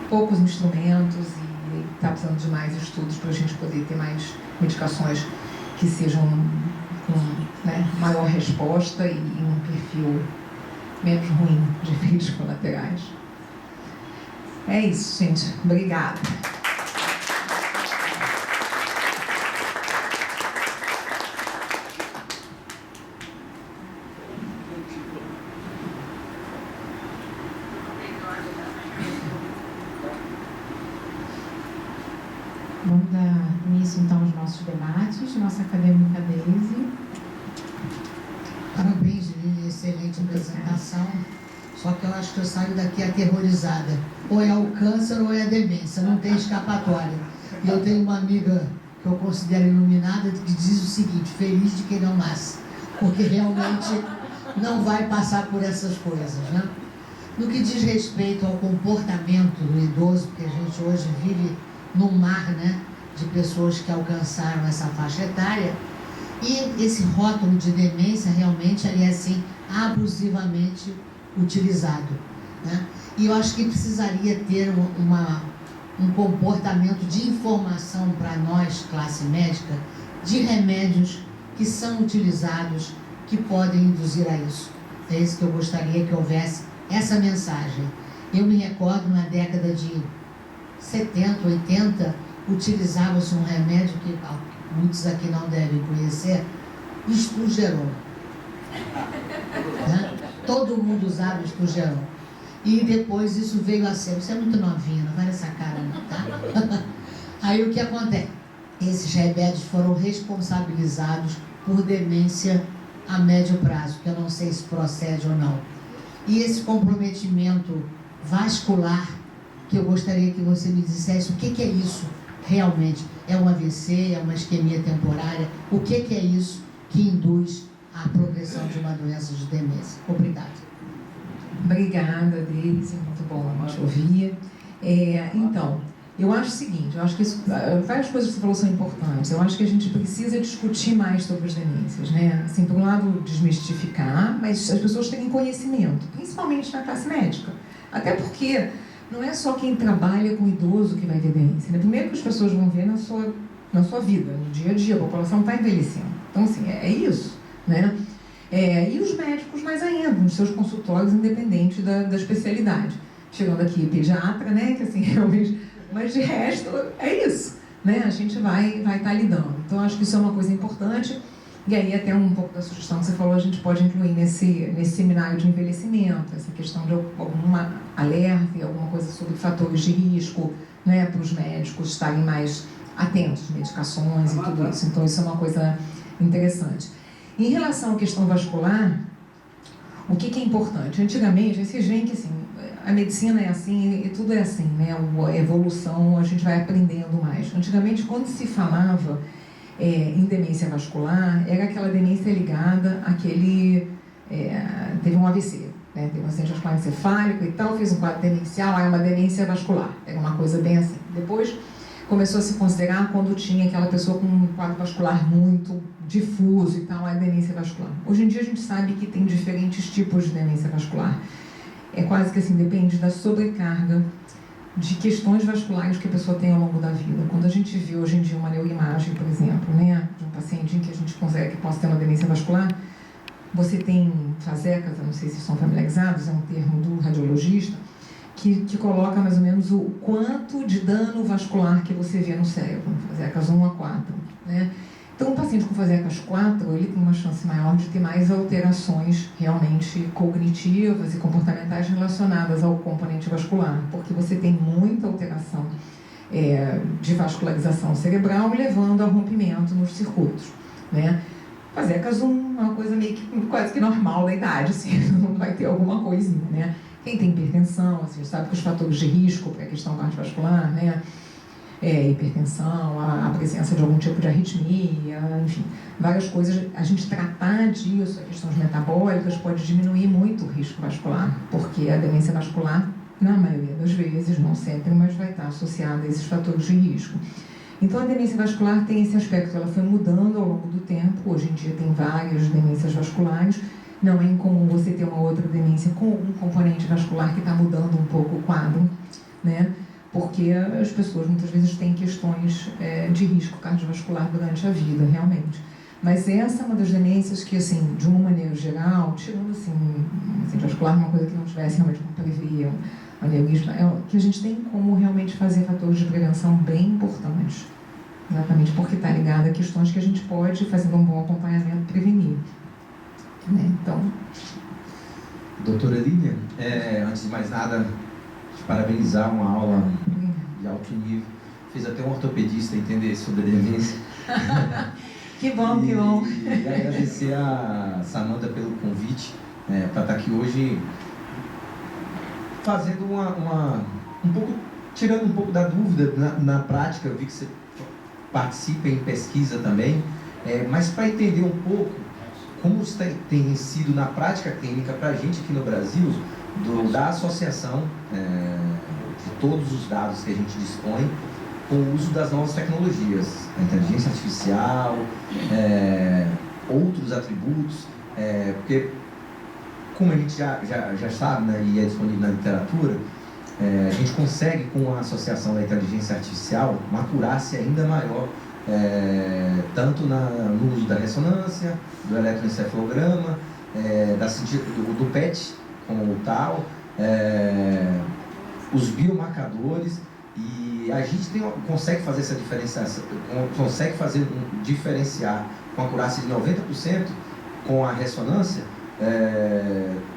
poucos instrumentos e está precisando de mais estudos para a gente poder ter mais medicações que sejam com, né, maior resposta e um perfil menos ruim de efeitos colaterais. É isso, gente. Obrigada. Vamos dar início, então, aos nossos debates. Nossa acadêmica Deise. Parabéns, Lili, excelente apresentação. Só que eu acho que eu saio daqui aterrorizada. Ou é o câncer ou é a demência, não tem escapatória. E eu tenho uma amiga que eu considero iluminada que diz o seguinte: feliz de quem não nasce, porque realmente não vai passar por essas coisas, né? No que diz respeito ao comportamento do idoso, porque a gente hoje vive num mar, né, de pessoas que alcançaram essa faixa etária, e esse rótulo de demência realmente ele é assim abusivamente utilizado, né? E eu acho que precisaria ter um comportamento de informação para nós, classe médica, de remédios que são utilizados, que podem induzir a isso. É isso que eu gostaria que houvesse, essa mensagem. Eu me recordo, na década de 70, 80, utilizava-se um remédio que muitos aqui não devem conhecer, Estugeron. Né? Todo mundo usava Estugeron. E depois isso veio a ser, você é muito novinha, não vai nessa cara não, tá? Aí o que acontece? Esses remédios foram responsabilizados por demência a médio prazo, que eu não sei se procede ou não. E esse comprometimento vascular, que eu gostaria que você me dissesse o que é isso realmente. É um AVC, é uma isquemia temporária? O que é isso que induz a progressão de uma doença de demência? Obrigada. Obrigada, Deise, muito bom te ouvir. Então, eu acho o seguinte, eu acho que várias coisas que você falou são importantes. Eu acho que a gente precisa discutir mais sobre as demências, né? Assim, por um lado, desmistificar, mas as pessoas terem conhecimento, principalmente na classe médica. Até porque não é só quem trabalha com idoso que vai ver demência, né? Primeiro que as pessoas vão ver na sua vida, no dia a dia, a população está envelhecendo. Então, assim, é isso, né? E os médicos mais ainda, nos seus consultórios, independente da especialidade. Chegando aqui, pediatra, né? Que assim, realmente... Mas de resto, é isso, né? A gente vai estar lidando. Então, acho que isso é uma coisa importante. E aí, até um pouco da sugestão que você falou, a gente pode incluir nesse seminário de envelhecimento, essa questão de alguma alerta, alguma coisa sobre fatores de risco, né? Para os médicos estarem mais atentos, medicações e tudo isso. Então, isso é uma coisa interessante. Em relação à questão vascular, o que é importante? Antigamente, vocês veem que assim, a medicina é assim e tudo é assim, né? A evolução, a gente vai aprendendo mais. Antigamente, quando se falava em demência vascular, era aquela demência ligada àquele... teve um AVC, né? Teve um acidente vascular encefálico e tal, fez um quadro demencial, é uma demência vascular. Era uma coisa bem assim. Depois começou a se considerar quando tinha aquela pessoa com um quadro vascular muito difuso e tal, a demência vascular. Hoje em dia a gente sabe que tem diferentes tipos de demência vascular. É quase que assim, depende da sobrecarga de questões vasculares que a pessoa tem ao longo da vida. Quando a gente vê hoje em dia uma neuroimagem, por exemplo, né, de um paciente que a gente consegue que possa ter uma demência vascular, você tem fasecas, eu não sei se são familiarizados, é um termo do radiologista, que coloca mais ou menos o quanto de dano vascular que você vê no cérebro, fasecas 1 a 4, né? Então, um paciente com fasecas 4, ele tem uma chance maior de ter mais alterações realmente cognitivas e comportamentais relacionadas ao componente vascular, porque você tem muita alteração de vascularização cerebral, levando a rompimento nos circuitos, né? Fasecas 1 é uma coisa meio que quase que normal da idade, assim, não vai ter alguma coisinha, né? Quem tem hipertensão, assim, sabe que os fatores de risco para a questão cardiovascular, né? hipertensão, a presença de algum tipo de arritmia, enfim, várias coisas. A gente tratar disso, a questões metabólicas, pode diminuir muito o risco vascular, porque a demência vascular, na maioria das vezes, não sempre, mas vai estar associada a esses fatores de risco. Então, a demência vascular tem esse aspecto, ela foi mudando ao longo do tempo. Hoje em dia tem várias demências vasculares. Não é incomum você ter uma outra demência com algum componente vascular que está mudando um pouco o quadro, né? Porque as pessoas muitas vezes têm questões de risco cardiovascular durante a vida, realmente. Mas essa é uma das demências que, assim, de uma maneira geral, tirando assim vascular, uma coisa que não tivesse realmente como prever, aneurisma, que a gente tem como realmente fazer fatores de prevenção bem importantes. Exatamente porque está ligado a questões que a gente pode, fazendo um bom acompanhamento, prevenir. Né? Então... Doutora Lilian, antes de mais nada, te parabenizar, uma aula de alto nível. Fez até um ortopedista entender sobre a demência. Que bom, que bom. E agradecer a Samanta pelo convite para estar aqui hoje, fazendo tirando um pouco da dúvida na prática. Eu vi que você participa em pesquisa também, mas para entender um pouco como tem sido na prática clínica para a gente aqui no Brasil, da associação de todos os dados que a gente dispõe com o uso das novas tecnologias, a inteligência artificial, outros atributos, porque, como a gente já sabe, né, e é disponível na literatura, a gente consegue, com a associação da inteligência artificial, uma acurácia ainda maior, tanto no uso da ressonância, do eletroencefalograma, do PET, como tal, os biomarcadores, e a gente consegue fazer essa diferenciação, consegue diferenciar com acurácia de 90% com a ressonância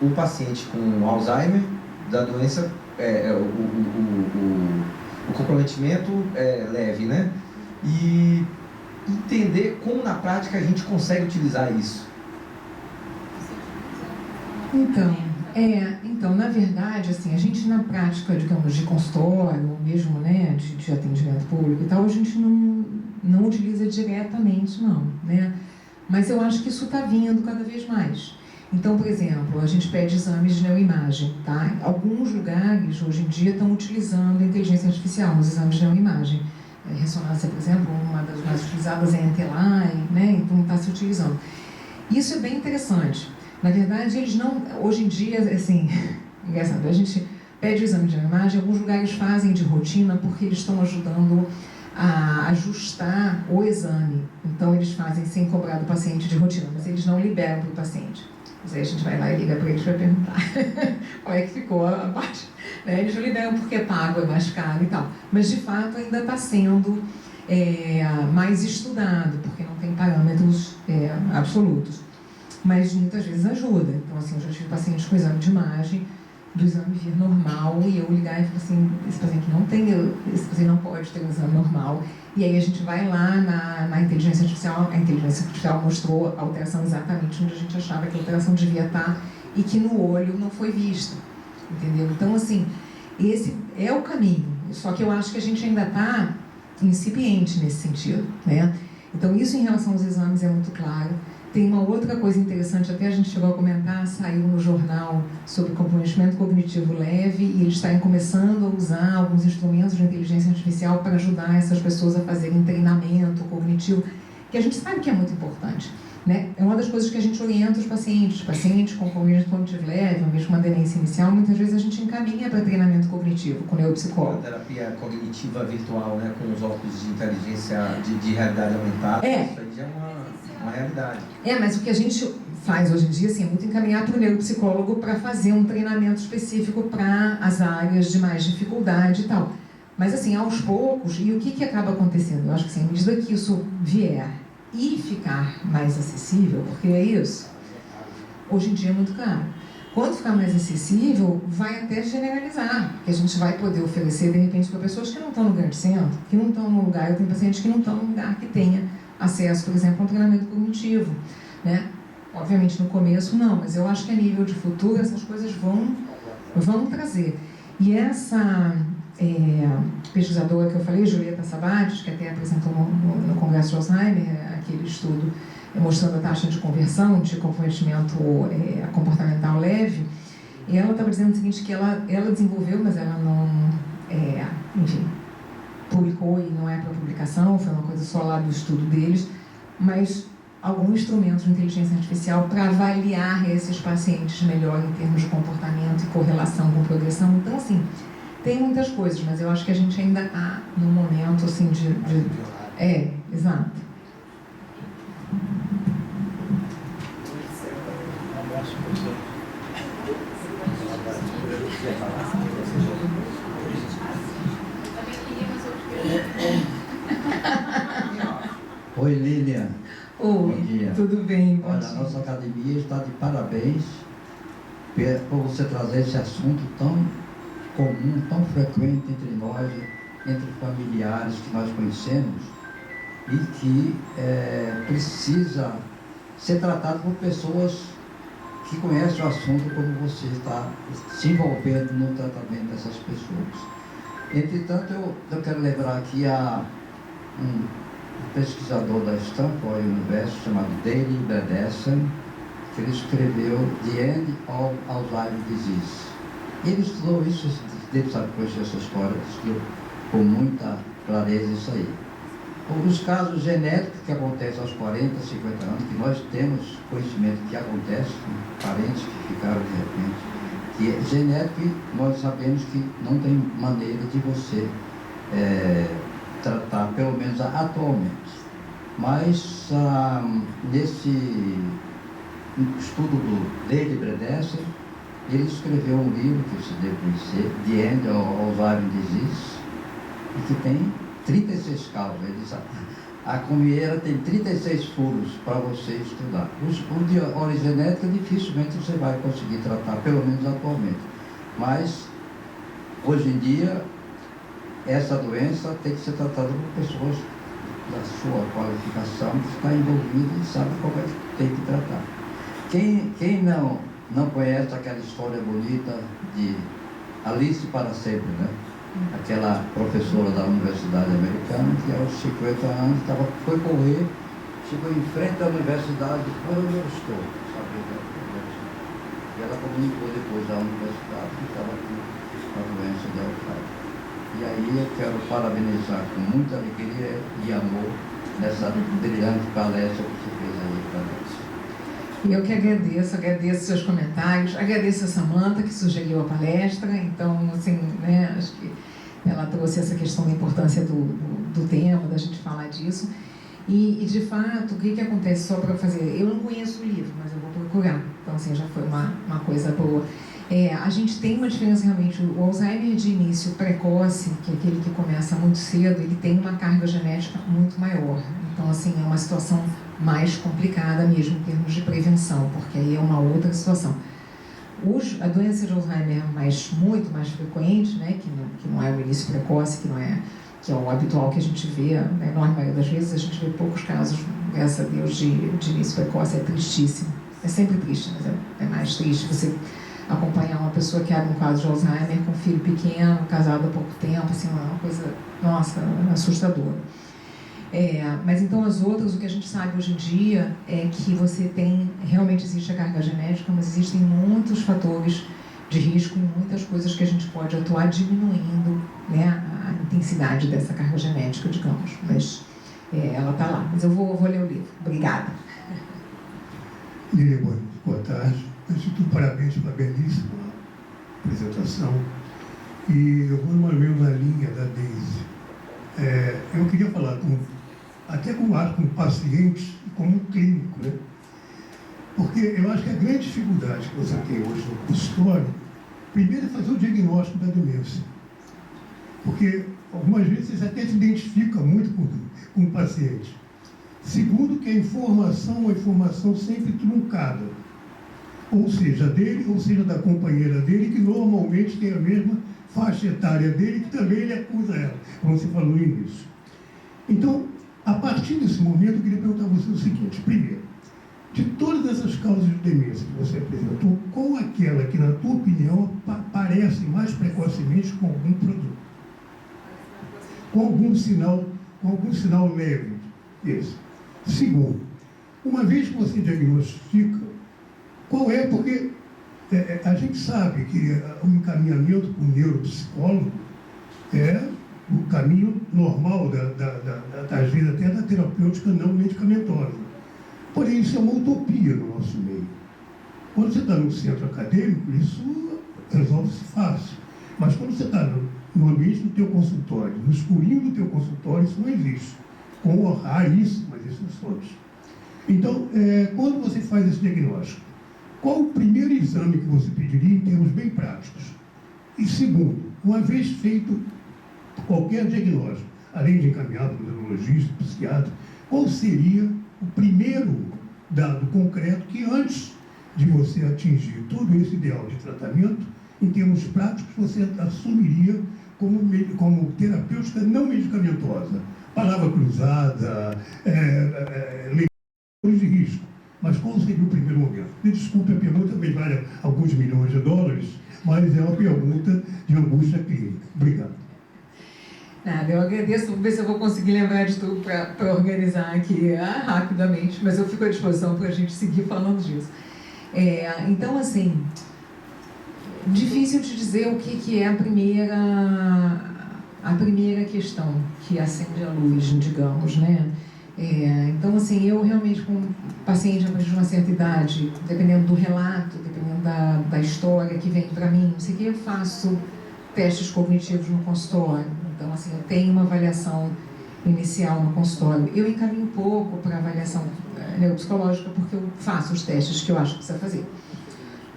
o paciente com Alzheimer, da doença, o comprometimento leve, né? E entender como na prática a gente consegue utilizar isso. Então, na verdade, assim, a gente na prática, digamos, de consultório, ou mesmo, né, de atendimento público e tal, a gente não utiliza diretamente, não, né? Mas eu acho que isso está vindo cada vez mais. Então, por exemplo, a gente pede exames de neuroimagem, tá? Alguns lugares, hoje em dia, estão utilizando a inteligência artificial nos exames de neuroimagem. Ressonância, por exemplo, uma das mais utilizadas é a Enteline, né? Então, está se utilizando. Isso é bem interessante. Na verdade, eles não... Hoje em dia, assim, engraçado, a gente pede o exame de neuroimagem, alguns lugares fazem de rotina porque eles estão ajudando a ajustar o exame. Então, eles fazem sem cobrar do paciente de rotina, mas eles não liberam para o paciente. Mas aí a gente vai lá e liga para eles para perguntar como é que ficou a parte. Né? Eles não liberam porque é pago, é mais caro e tal. Mas, de fato, ainda está sendo mais estudado, porque não tem parâmetros absolutos. Mas muitas vezes ajuda. Então, assim, eu já tive pacientes com exame de imagem, do exame vir normal, e eu ligar e falar assim, esse paciente não pode ter um exame normal. E aí a gente vai lá na inteligência artificial, a inteligência artificial mostrou a alteração exatamente onde a gente achava que a alteração devia estar e que no olho não foi vista, entendeu? Então, assim, esse é o caminho, só que eu acho que a gente ainda está incipiente nesse sentido, né? Então, isso em relação aos exames é muito claro. Tem uma outra coisa interessante, até a gente chegou a comentar, saiu no jornal sobre comprometimento cognitivo leve, e eles estarem começando a usar alguns instrumentos de inteligência artificial para ajudar essas pessoas a fazerem treinamento cognitivo, que a gente sabe que é muito importante, né? É uma das coisas que a gente orienta os pacientes com comprometimento cognitivo leve, ou mesmo uma demência inicial, muitas vezes a gente encaminha para treinamento cognitivo com o neuropsicólogo. A terapia cognitiva virtual, né, com os óculos de inteligência de realidade aumentada, isso aí já é uma realidade. Mas o que a gente faz hoje em dia, assim, é muito encaminhar para o neuropsicólogo para fazer um treinamento específico para as áreas de mais dificuldade e tal. Mas, assim, aos poucos, e o que acaba acontecendo? Eu acho que, assim, à medida que isso vier e ficar mais acessível, porque é isso, hoje em dia é muito caro. Quando ficar mais acessível, vai até generalizar, que a gente vai poder oferecer, de repente, para pessoas que não estão no grande centro, que não estão no lugar, eu tenho pacientes que não estão no lugar que tenha acesso, por exemplo, a um treinamento cognitivo, né? Obviamente, no começo, não, mas eu acho que a nível de futuro essas coisas vão trazer. E pesquisadora que eu falei, Julieta Sabates, que até apresentou no Congresso de Alzheimer aquele estudo mostrando a taxa de conversão de comprometimento comportamental leve, e ela estava dizendo o seguinte, que ela desenvolveu, mas ela não, enfim, publicou e não é para publicação, foi uma coisa só lá do estudo deles, mas alguns instrumentos de inteligência artificial para avaliar esses pacientes melhor em termos de comportamento e correlação com progressão. Então, assim, tem muitas coisas, mas eu acho que a gente ainda está num momento, assim, exato. Oi, Lilian. Oi, bom dia. Tudo bem? Olha, a nossa academia está de parabéns por você trazer esse assunto tão comum, tão frequente entre nós, entre familiares que nós conhecemos e que precisa ser tratado por pessoas que conhecem o assunto como você está se envolvendo no tratamento dessas pessoas. Entretanto, eu quero lembrar aqui a um pesquisador da Stanford University chamado Daley Bredesen, que ele escreveu The End of Alzheimer's Disease. Ele estudou isso, ele sabe conhecer essa história, estudou com muita clareza isso aí. Os casos genéticos que acontecem aos 40, 50 anos, que nós temos conhecimento que acontece, parentes que ficaram de repente, que é genético e nós sabemos que não tem maneira de você tratar, pelo menos atualmente. Mas nesse estudo do Daley Bredesen, ele escreveu um livro que você deve conhecer, The End of Alzheimer's Disease, e que tem 36 causas. Ele diz, a comieira tem 36 furos para você estudar. O de origem genética dificilmente você vai conseguir tratar, pelo menos atualmente. Mas, hoje em dia, essa doença tem que ser tratada por pessoas da sua qualificação, que está envolvida e sabe como é que tem que tratar. Quem não conhece aquela história bonita de Alice para sempre, né? Aquela professora da Universidade Americana que aos 50 anos foi correr, chegou em frente à universidade, olha onde eu estou, sabe? E ela comunicou depois à universidade que estava com a doença de Alzheimer. E aí eu quero parabenizar com muita alegria e amor nessa brilhante palestra que você fez aí para nós. Eu que agradeço seus comentários, agradeço a Samantha que sugeriu a palestra, então, assim, né, acho que ela trouxe essa questão da importância do tema, da gente falar disso. E de fato, o que acontece, só para fazer, eu não conheço o livro, mas eu vou procurar, então, assim, já foi uma coisa boa. A gente tem uma diferença realmente, o Alzheimer de início precoce, que é aquele que começa muito cedo, ele tem uma carga genética muito maior. Então, assim, é uma situação mais complicada mesmo em termos de prevenção, porque aí é uma outra situação. A doença de Alzheimer muito mais frequente, né, que não é o início precoce, que é o habitual que a gente vê, na enorme maioria das vezes, a gente vê poucos casos, graças a Deus, de início precoce, é tristíssimo. É sempre triste, mas é mais triste você acompanhar uma pessoa que abre um quadro de Alzheimer com um filho pequeno, casado há pouco tempo, assim, uma coisa, nossa, assustadora. Mas então as outras, o que a gente sabe hoje em dia é que você realmente existe a carga genética, mas existem muitos fatores de risco e muitas coisas que a gente pode atuar diminuindo, né, a intensidade dessa carga genética, digamos. Mas ela está lá. Mas eu vou ler o livro. Obrigada. Lília, boa tarde. Antes de tudo, parabéns pela belíssima apresentação. E eu vou numa mesma linha da Daisy. Eu queria falar até com pacientes e como clínico, né? Porque eu acho que a grande dificuldade que você tem hoje no consultório, primeiro é fazer o diagnóstico da demência. Porque algumas vezes você até se identifica muito com o paciente. Segundo, que a informação sempre truncada. Ou seja, dele, ou seja, da companheira dele, que normalmente tem a mesma faixa etária dele, que também ele acusa ela, como você falou no início. Então, a partir desse momento, eu queria perguntar a você o seguinte: primeiro, de todas essas causas de demência que você apresentou, qual aquela que, na tua opinião, aparece mais precocemente com algum produto? com algum sinal leve. Esse. Segundo, uma vez que você diagnostica, qual é? Porque a gente sabe que o encaminhamento para o neuropsicólogo é o caminho normal às vezes até da terapêutica não medicamentosa. Porém, isso é uma utopia no nosso meio. Quando você está no centro acadêmico, isso resolve-se fácil. Mas quando você está no ambiente do teu consultório, no escurinho do teu consultório, isso não existe, com raríssimas exceções. Então, quando você faz esse diagnóstico, qual o primeiro exame que você pediria em termos bem práticos? E segundo, uma vez feito qualquer diagnóstico, além de encaminhado para o neurologista, psiquiatra, qual seria o primeiro dado concreto que antes de você atingir todo esse ideal de tratamento, em termos práticos, você assumiria como terapêutica não medicamentosa? Palavra cruzada, leitores de risco. Mas qual seria o primeiro momento? Me desculpe, a pergunta também vale alguns milhões de dólares, mas é uma pergunta de angústia clínica. Obrigado. Nada, eu agradeço, vou ver se eu vou conseguir lembrar de tudo para organizar aqui rapidamente, mas eu fico à disposição para a gente seguir falando disso. Então, assim, difícil de dizer o que é a primeira questão que acende a luz, digamos, né? Então, assim, eu realmente, com um paciente a partir de uma certa idade, dependendo do relato, dependendo da história que vem para mim, não sei o que, eu faço testes cognitivos no consultório. Então, assim, eu tenho uma avaliação inicial no consultório. Eu encaminho pouco para avaliação neuropsicológica, porque eu faço os testes que eu acho que precisa fazer.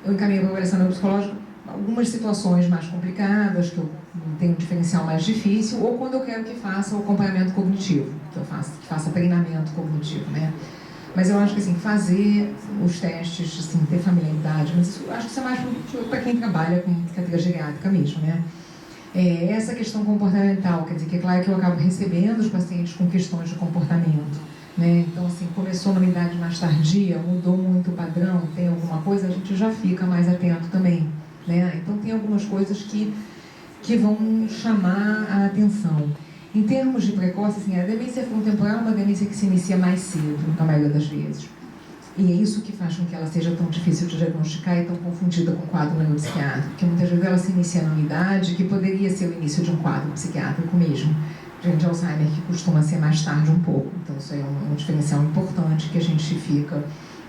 Eu encaminho para avaliação neuropsicológica algumas situações mais complicadas, que eu tenho um diferencial mais difícil, ou quando eu quero que faça o acompanhamento cognitivo, que faça treinamento cognitivo, né? Mas eu acho que, assim, fazer os testes, assim, ter familiaridade, mas isso, eu acho que isso é mais para quem trabalha com psiquiatria geriátrica mesmo, né? Essa questão comportamental, quer dizer, que é claro que eu acabo recebendo os pacientes com questões de comportamento, né? Então, assim, começou numa idade mais tardia, mudou muito o padrão, tem alguma coisa, a gente já fica mais atento também, né? Então, tem algumas coisas que vão chamar a atenção. Em termos de precoce, assim, a demência frontotemporal é uma demência que se inicia mais cedo, na maioria das vezes. E é isso que faz com que ela seja tão difícil de diagnosticar e tão confundida com o quadro neuropsiquiátrico, porque muitas vezes ela se inicia numa idade que poderia ser o início de um quadro psiquiátrico mesmo, de Alzheimer, que costuma ser mais tarde um pouco. Então, isso aí é um diferencial importante que a gente fica,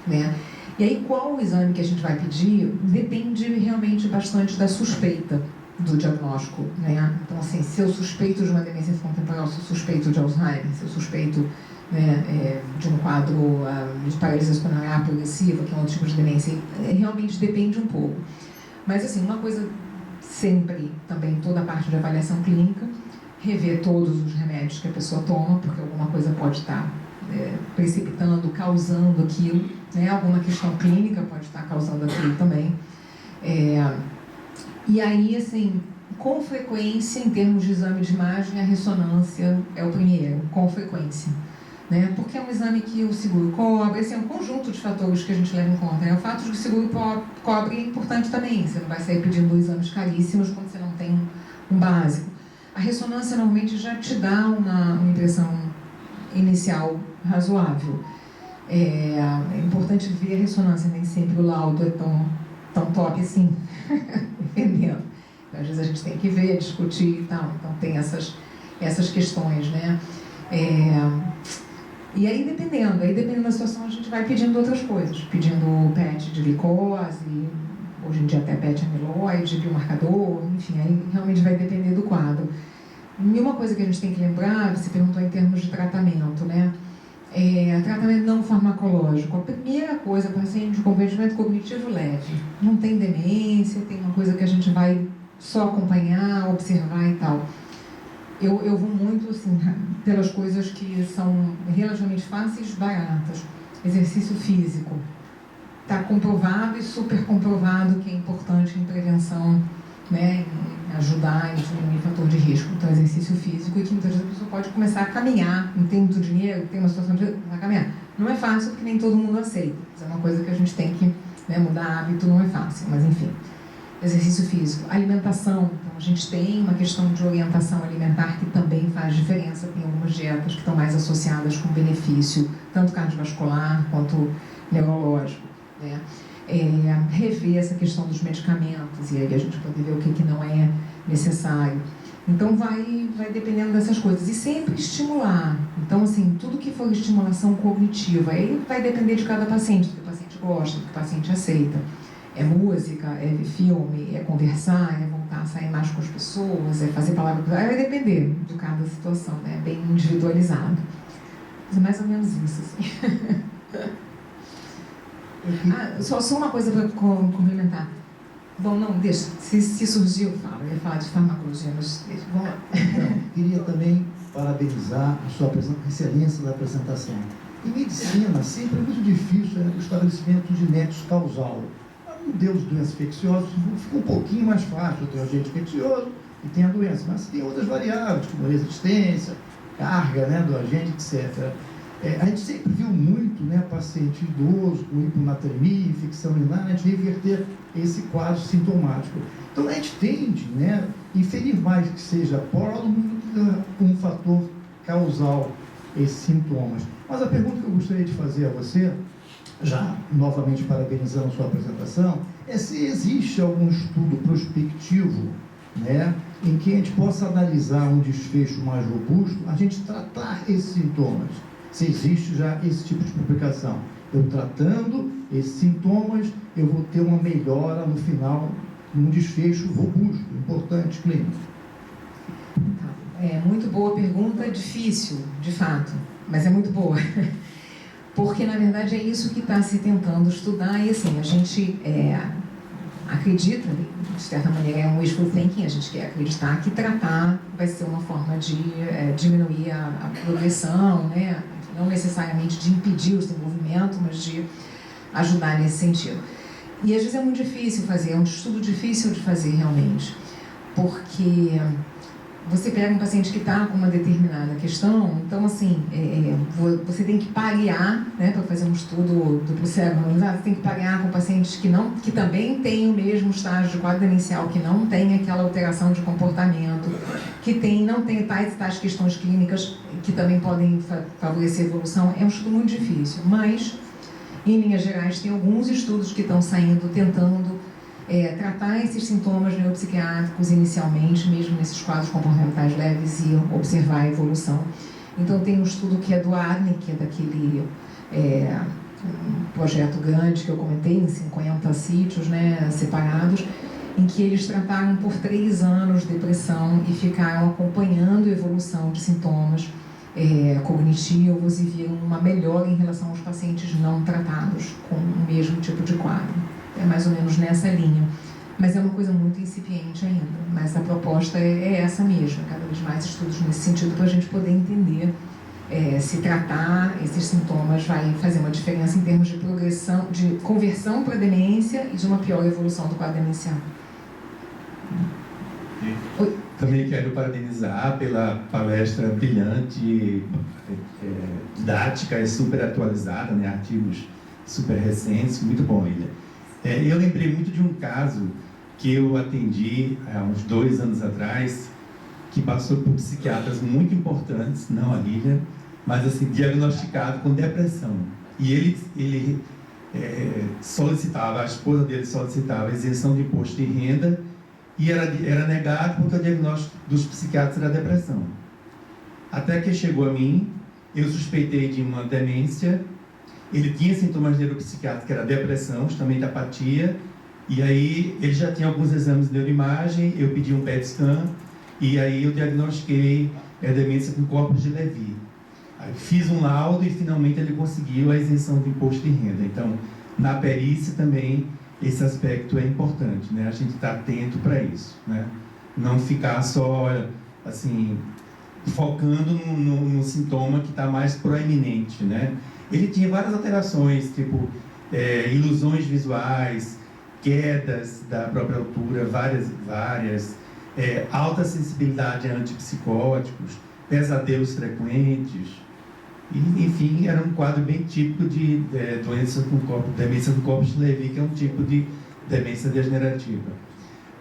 né? E aí, qual o exame que a gente vai pedir depende realmente bastante da suspeita do diagnóstico, né? Então, assim, se eu suspeito de uma demência frontotemporal, se eu suspeito de Alzheimer, se eu suspeito, né, de um quadro de paralisia espinhal progressiva, que é um outro tipo de demência, realmente depende um pouco. Mas, assim, uma coisa sempre, também toda a parte de avaliação clínica, rever todos os remédios que a pessoa toma, porque alguma coisa pode estar precipitando, causando aquilo, né? Alguma questão clínica pode estar causando aquilo também. E aí, assim, com frequência, em termos de exame de imagem, a ressonância é o primeiro, com frequência, né? Porque é um exame que o seguro cobre, assim, é um conjunto de fatores que a gente leva em conta, né? O fato de que o seguro cobre é importante também, você não vai sair pedindo exames caríssimos quando você não tem um básico. A ressonância normalmente já te dá uma impressão inicial razoável. É importante ver a ressonância, nem sempre o laudo é tão top assim, dependendo. Às vezes a gente tem que ver, discutir e tal, então tem essas questões, né? E aí dependendo da situação, a gente vai pedindo outras coisas, pedindo PET de glicose, hoje em dia até PET amiloide, biomarcador, enfim, aí realmente vai depender do quadro. E uma coisa que a gente tem que lembrar, você perguntou em termos de tratamento, né? Tratamento não farmacológico. A primeira coisa, paciente de comprometimento cognitivo leve. Não tem demência, tem uma coisa que a gente vai só acompanhar, observar e tal. Eu vou muito, assim, pelas coisas que são relativamente fáceis, baratas. Exercício físico. Está comprovado e super comprovado que é importante em prevenção, né, em ajudar em diminuir o fator de risco. Então, exercício físico, e que muitas vezes a pessoa pode começar a caminhar, não tem muito dinheiro, tem uma situação de caminhar. Não é fácil porque nem todo mundo aceita. Isso é uma coisa que a gente tem que, né, mudar hábito, não é fácil, mas enfim. exercício físico, alimentação. Então, a gente tem uma questão de orientação alimentar que também faz diferença. Tem algumas dietas que estão mais associadas com benefício, tanto cardiovascular quanto neurológico, né? Rever essa questão dos medicamentos, e aí a gente pode ver o que não é necessário. Então, vai dependendo dessas coisas. E sempre estimular. Então, assim, tudo que for estimulação cognitiva, aí vai depender de cada paciente, do que o paciente gosta, do que o paciente aceita. É música, é ver filme, é conversar, é voltar a sair mais com as pessoas, é fazer palavra... Vai depender de cada situação, né? É bem individualizado. Mas é mais ou menos isso, assim. Só uma coisa para complementar. Bom, não, deixa. Se surgir, eu falo. Eu ia falar de farmacologia, mas deixa. Vamos lá. Então, queria também parabenizar a sua excelência da apresentação. Em medicina, sempre é muito difícil o estabelecimento de nexo causal. No Deus doenças infecciosas, fica um pouquinho mais fácil ter o agente infeccioso e tem a doença, mas tem outras variáveis, como resistência, carga, né, do agente, etc. A gente sempre viu muito, né, paciente idoso com hiponatremia, infecção urinária, a gente reverter esse quadro sintomático. Então a gente tende, né, inferir mais que seja prólogo um fator causal esses sintomas. Mas a pergunta que eu gostaria de fazer a você, já novamente parabenizando a sua apresentação, é se existe algum estudo prospectivo, né, em que a gente possa analisar um desfecho mais robusto, a gente tratar esses sintomas. Se existe já esse tipo de publicação. Eu tratando esses sintomas, eu vou ter uma melhora no final, um desfecho robusto, importante, clínico. Muito boa pergunta, difícil, de fato, mas é muito boa. Porque, na verdade, é isso que está se tentando estudar e, assim, a gente acredita, de certa maneira, é um wishful thinking, a gente quer acreditar que tratar vai ser uma forma de diminuir a progressão, né? Não necessariamente de impedir o desenvolvimento, mas de ajudar nesse sentido. E às vezes é muito difícil fazer, é um estudo difícil de fazer realmente, porque você pega um paciente que está com uma determinada questão, então assim, você tem que parear, né, para fazer um estudo duplo cego, você tem que parear com pacientes que também têm o mesmo estágio de quadro demencial, que não tem aquela alteração de comportamento, que não tem tais questões clínicas que também podem favorecer a evolução. É um estudo muito difícil, mas em linhas gerais tem alguns estudos que estão saindo tentando tratar esses sintomas neuropsiquiátricos inicialmente, mesmo nesses quadros comportamentais leves, e observar a evolução. Então tem um estudo que é do ADNI, que é daquele projeto grande que eu comentei, em 50 sítios, né, separados, em que eles trataram por 3 anos depressão e ficaram acompanhando a evolução de sintomas cognitivos e viram uma melhora em relação aos pacientes não tratados com o mesmo tipo de quadro. É mais ou menos nessa linha. Mas é uma coisa muito incipiente ainda. Mas a proposta é essa mesmo, cada vez mais estudos nesse sentido, para a gente poder entender se tratar esses sintomas vai fazer uma diferença em termos de progressão, de conversão para a demência e de uma pior evolução do quadro demencial. Oi. Também quero parabenizar pela palestra brilhante, didática e super atualizada, né? Artigos super recentes, muito bom, Ilha. Eu lembrei muito de um caso que eu atendi há uns 2 anos atrás, que passou por psiquiatras muito importantes, não a Lília, mas assim, diagnosticado com depressão. E ele solicitava, a esposa dele solicitava isenção de imposto de renda, e era negado porque o diagnóstico dos psiquiatras era depressão. Até que chegou a mim, eu suspeitei de uma demência. Ele tinha sintomas neuropsiquiátricos, que era depressão, justamente apatia, e aí ele já tinha alguns exames de neuroimagem, eu pedi um PET scan, e aí eu diagnostiquei demência com corpos de Levy. Aí fiz um laudo e finalmente ele conseguiu a isenção de imposto de renda. Então, na perícia também, esse aspecto é importante, né? A gente está atento para isso, né? Não ficar só, assim, focando no sintoma que está mais proeminente, né? Ele tinha várias alterações, tipo ilusões visuais, quedas da própria altura, várias, alta sensibilidade a antipsicóticos, pesadelos frequentes, e, enfim, era um quadro bem típico de demência do corpo de Levy, que é um tipo de demência degenerativa.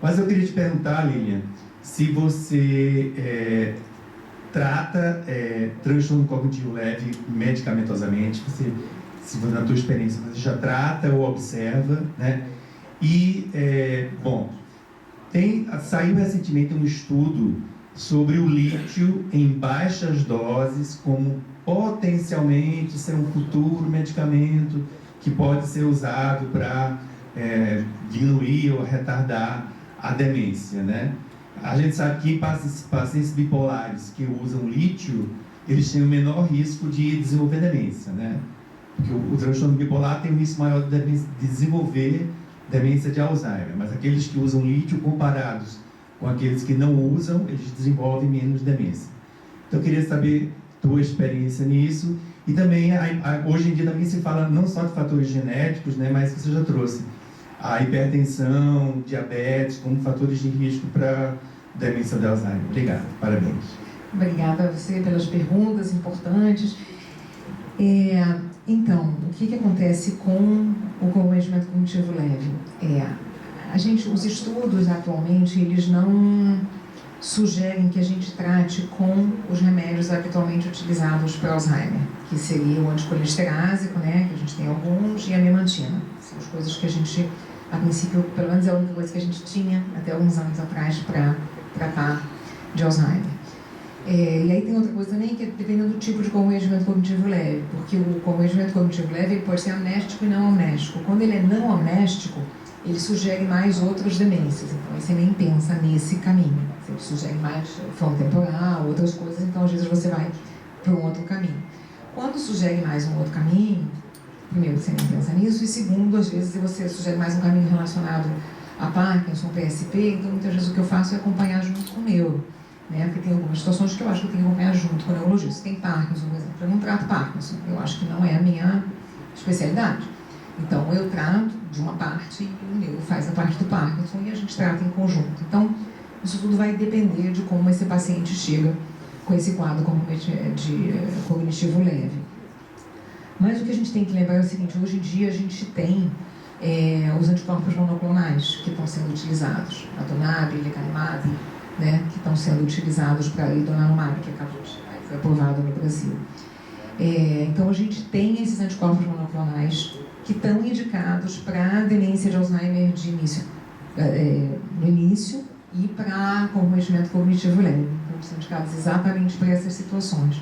Mas eu queria te perguntar, Lilian, se você trata transtorno cognitivo leve medicamentosamente, se na tua experiência você já trata ou observa, né? E, bom, saiu recentemente um estudo sobre o lítio em baixas doses como potencialmente ser um futuro medicamento que pode ser usado para diminuir ou retardar a demência, né? A gente sabe que pacientes bipolares que usam lítio, eles têm o menor risco de desenvolver demência, né? Porque o transtorno bipolar tem um risco maior de desenvolver demência de Alzheimer, mas aqueles que usam lítio comparados com aqueles que não usam, eles desenvolvem menos demência. Então eu queria saber tua experiência nisso, e também hoje em dia também se fala não só de fatores genéticos, né, mas que você já trouxe a hipertensão, diabetes como fatores de risco para demência de Alzheimer. Obrigado, parabéns. Obrigada a você pelas perguntas importantes. Então, o que acontece com o comprometimento cognitivo leve? Os estudos atualmente, eles não sugerem que a gente trate com os remédios habitualmente utilizados para Alzheimer, que seria o anticolesterásico, né, que a gente tem alguns, e a memantina. São as coisas que a gente, a princípio, pelo menos é a única coisa que a gente tinha até alguns anos atrás para tratar de Alzheimer. E aí tem outra coisa também, que é dependendo do tipo de comprometimento cognitivo leve, porque o comprometimento cognitivo leve ele pode ser amnéstico e não amnéstico. Quando ele é não amnéstico, ele sugere mais outras demências, então aí você nem pensa nesse caminho. Ele sugere mais frontotemporal, outras coisas, então às vezes você vai para um outro caminho. Quando sugere mais um outro caminho, primeiro você nem pensa nisso, e segundo, às vezes você sugere mais um caminho relacionado a Parkinson, PSP, então muitas vezes o que eu faço é acompanhar junto com o neuro. Né? Porque tem algumas situações que eu acho que eu tenho que acompanhar junto com o neurologista. Tem Parkinson, por exemplo. Eu não trato Parkinson. Eu acho que não é a minha especialidade. Então, eu trato de uma parte e o neuro faz a parte do Parkinson e a gente trata em conjunto. Então, isso tudo vai depender de como esse paciente chega com esse quadro de cognitivo leve. Mas o que a gente tem que lembrar é o seguinte, hoje em dia a gente tem os anticorpos monoclonais que estão sendo utilizados. Atonab, lecanemab, né, que estão sendo utilizados para idonanomab, que acabou de foi aprovado no Brasil. Então, a gente tem esses anticorpos monoclonais que estão indicados para demência de Alzheimer de início, no início e para comprometimento cognitivo leve. Então, são indicados exatamente para essas situações.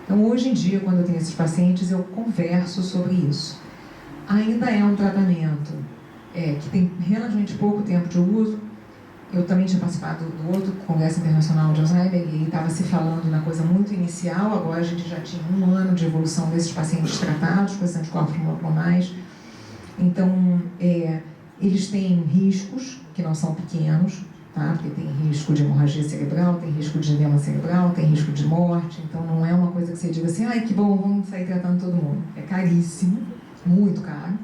Então, hoje em dia, quando eu tenho esses pacientes, eu converso sobre isso. Ainda é um tratamento que tem relativamente pouco tempo de uso. Eu também tinha participado do outro Congresso Internacional de Alzheimer e estava se falando na coisa muito inicial. Agora a gente já tinha 1 ano de evolução desses pacientes tratados com esses anticorpos monoclonais. Então, eles têm riscos que não são pequenos, tá? Porque tem risco de hemorragia cerebral, tem risco de edema cerebral, tem risco de morte. Então, não é uma coisa que você diga assim, ai, que bom, vamos sair tratando todo mundo. É caríssimo, muito caro,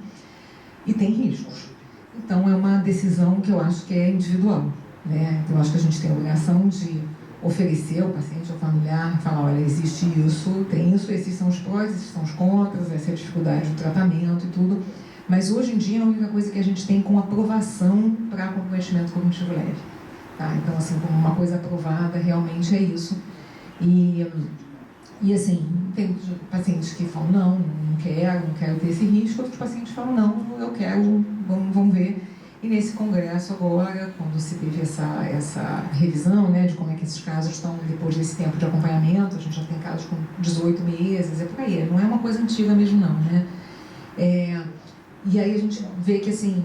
e tem riscos. Então, é uma decisão que eu acho que é individual, né? Então, eu acho que a gente tem a obrigação de oferecer ao paciente, ao familiar, falar, olha, existe isso, tem isso, esses são os prós, esses são os contras, essa é a dificuldade do tratamento e tudo. Mas, hoje em dia, a única coisa que a gente tem com aprovação para comprometimento cognitivo leve. Tá? Então, assim, como uma coisa aprovada, realmente é isso. E assim, tem pacientes que falam, não quero ter esse risco, outros pacientes falam, não, eu quero, vamos ver. E nesse congresso agora, quando se teve essa revisão, né, de como é que esses casos estão depois desse tempo de acompanhamento, a gente já tem casos com 18 meses, é por aí, não é uma coisa antiga mesmo não, né? E aí a gente vê que, assim,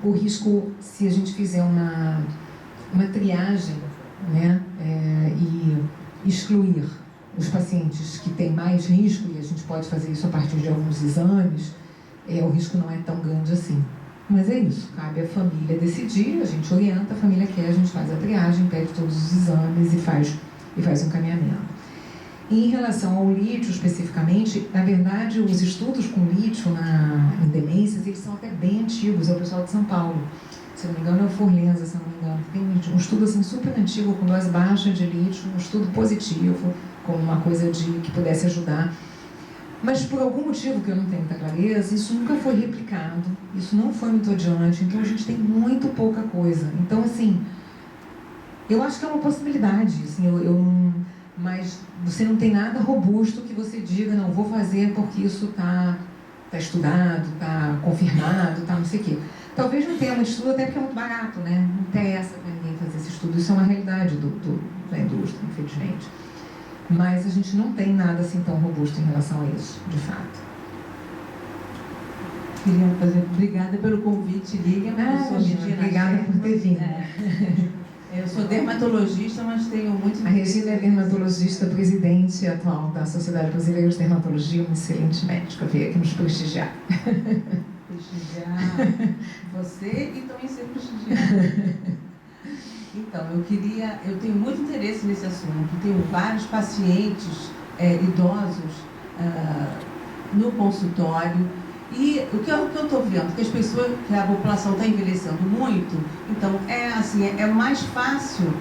o risco, se a gente fizer uma triagem, né, e excluir os pacientes que têm mais risco, e a gente pode fazer isso a partir de alguns exames, o risco não é tão grande assim. Mas é isso, cabe à família decidir, a gente orienta, a família quer, a gente faz a triagem, pede todos os exames e faz um encaminhamento. Em relação ao lítio especificamente, na verdade, os estudos com lítio em demências, eles são até bem antigos, é o pessoal de São Paulo. Se não me engano, é o Forlenza, se não me engano. Tem um estudo assim, super antigo, com dose baixa de lítio, um estudo positivo, como uma coisa que pudesse ajudar Mas por algum motivo que eu não tenho muita clareza, isso nunca foi replicado, isso não foi muito adiante, então a gente tem muito pouca coisa. Então, assim, eu acho que é uma possibilidade, assim, mas você não tem nada robusto que você diga, não, vou fazer porque isso está estudado, está confirmado, não sei o quê. Talvez não tenha muito estudo, até porque é muito barato, né? Não interessa para ninguém fazer esse estudo, isso é uma realidade da indústria, infelizmente. Mas a gente não tem nada assim tão robusto em relação a isso, de fato. Queria fazer obrigada pelo convite, Lilian. Obrigada por ter vindo. Eu sou dermatologista, mas tenho muito... A Regina é dermatologista, presidente atual da Sociedade Brasileira de Dermatologia, uma excelente médica, veio aqui nos prestigiar. Prestigiar você e também ser prestigiada. Então, eu tenho muito interesse nesse assunto, tenho vários pacientes idosos no consultório, e o que eu estou vendo, que a população está envelhecendo muito, então é mais fácil,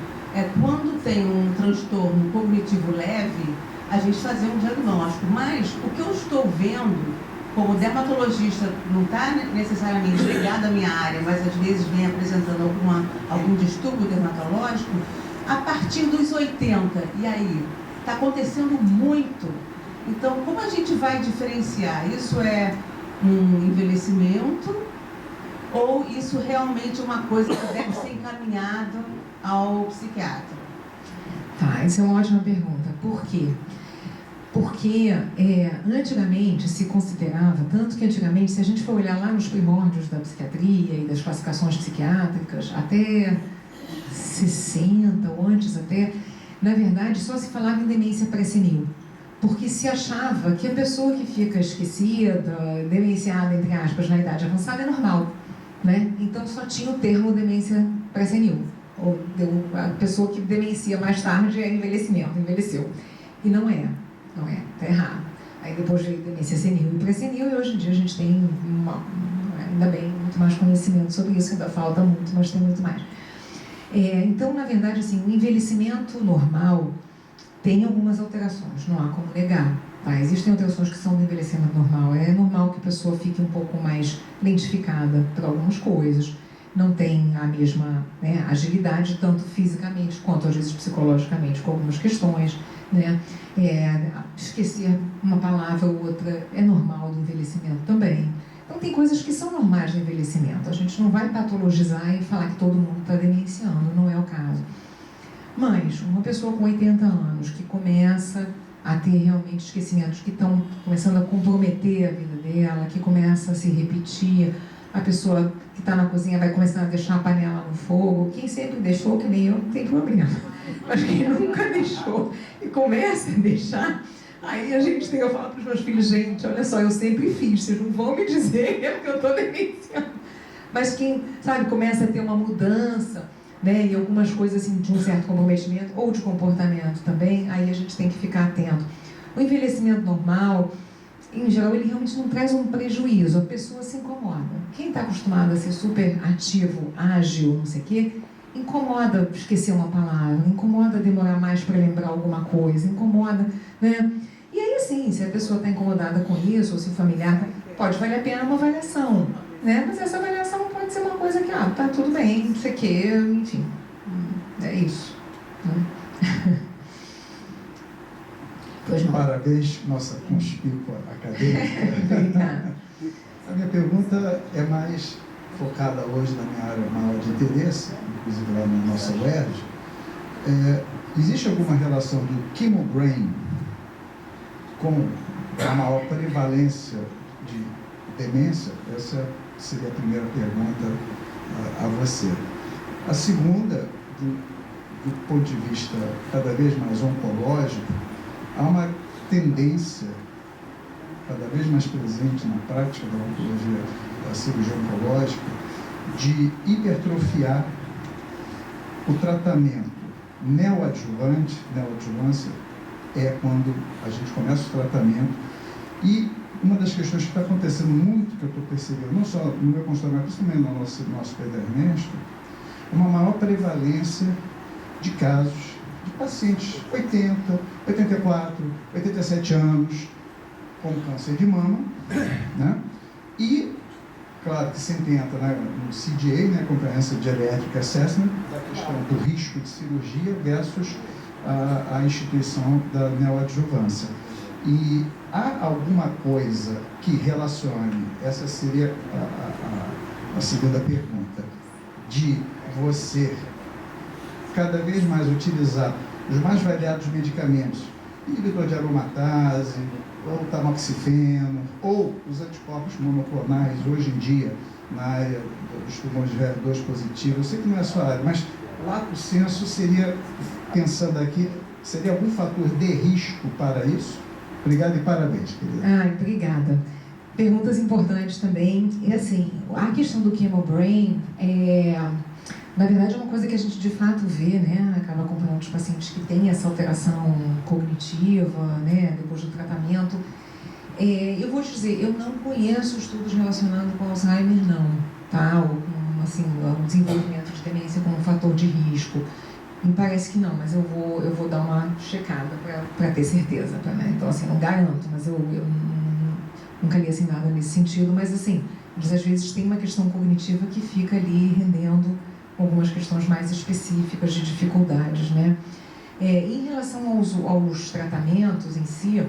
quando tem um transtorno cognitivo leve, a gente fazer um diagnóstico, mas o que eu estou vendo, como dermatologista, não está necessariamente ligado à minha área, mas às vezes vem apresentando algum distúrbio dermatológico, a partir dos 80, e aí, está acontecendo muito. Então, como a gente vai diferenciar? Isso é um envelhecimento ou isso realmente é uma coisa que deve ser encaminhada ao psiquiatra? Tá, essa é uma ótima pergunta. Por quê? Porque antigamente se considerava, tanto que antigamente, se a gente for olhar lá nos primórdios da psiquiatria e das classificações psiquiátricas, até 60 ou antes até, na verdade só se falava em demência pré-senil. Porque se achava que a pessoa que fica esquecida, demenciada, entre aspas, na idade avançada é normal, né? Então só tinha o termo demência pré-senil. Ou a pessoa que demencia mais tarde é envelhecimento, envelheceu. E não é, está errado. Aí depois veio demência senil e pré-senil, e hoje em dia a gente tem, ainda bem, muito mais conhecimento sobre isso, ainda falta muito, mas tem muito mais. Então, na verdade, assim, o envelhecimento normal tem algumas alterações, não há como negar. Tá? Existem alterações que são do envelhecimento normal. É normal que a pessoa fique um pouco mais lentificada por algumas coisas, não tem a mesma agilidade, tanto fisicamente quanto às vezes psicologicamente, com algumas questões, né? Esquecer uma palavra ou outra é normal do envelhecimento também. Então tem coisas que são normais do envelhecimento. A gente não vai patologizar e falar que todo mundo está demenciando, não é o caso. Mas uma pessoa com 80 anos que começa a ter realmente esquecimentos que estão começando a comprometer a vida dela, que começa a se repetir, a pessoa que está na cozinha vai começando a deixar a panela no fogo. Quem sempre deixou, que nem eu, não tem problema. Mas quem nunca deixou e começa a deixar, aí a gente tem que falar para os meus filhos, gente, olha só, eu sempre fiz, vocês não vão me dizer que eu estou demenciando. Mas quem, sabe, começa a ter uma mudança, né, e algumas coisas assim, de um certo comprometimento ou de comportamento também, aí a gente tem que ficar atento. O envelhecimento normal, em geral, ele realmente não traz um prejuízo, a pessoa se incomoda. Quem está acostumado a ser super ativo, ágil, não sei o quê, incomoda esquecer uma palavra, incomoda demorar mais para lembrar alguma coisa, incomoda, né? E aí, assim, se a pessoa está incomodada com isso, ou se o familiar, pode valer a pena uma avaliação, né? Mas essa avaliação pode ser uma coisa que, tá tudo bem, não sei o quê, enfim, é isso, né? Pois não. Parabéns, nossa conspícua acadêmica. A minha pergunta é mais focada hoje na minha área maior de interesse, inclusive lá na nossa UERJ. Existe alguma relação do chemobrain com a maior prevalência de demência? Essa seria a primeira pergunta a você. A segunda, do ponto de vista cada vez mais oncológico, há uma tendência cada vez mais presente na prática da oncologia, da cirurgia oncológica, de hipertrofiar o tratamento neoadjuvância é quando a gente começa o tratamento, e uma das questões que está acontecendo muito, que eu estou percebendo, não só no meu consultório, mas principalmente no nosso Pedro Ernesto, uma maior prevalência de casos de pacientes 80, 84, 87 anos, com câncer de mama, né? E, claro que sempre entra, né, no CGA, né, Comprehensive Geriatric Assessment, da questão do risco de cirurgia versus a instituição da neoadjuvância. E há alguma coisa que relacione, essa seria a segunda pergunta, de você cada vez mais utilizar os mais variados medicamentos, inibidor de aromatase, ou tamoxifeno, ou os anticorpos monoclonais, hoje em dia, na área dos tumores VER2 positivos, eu sei que não é a sua área, mas lato sensu seria, pensando aqui, seria algum fator de risco para isso? Obrigado e parabéns, querida. Obrigada. Perguntas importantes também. E assim, a questão do chemobrain na verdade é uma coisa que a gente de fato vê, né? Acaba acompanhando os pacientes que têm essa alteração cognitiva, né? Depois do tratamento. Eu vou te dizer, eu não conheço estudos relacionados com Alzheimer, não, tá? Ou com, assim, o desenvolvimento de demência como um fator de risco. Me parece que não, mas eu vou dar uma checada para ter certeza, né? Então, assim, não garanto, mas eu nunca li assim nada nesse sentido, mas assim, às vezes tem uma questão cognitiva que fica ali rendendo algumas questões mais específicas de dificuldades, né? Em relação aos tratamentos em si,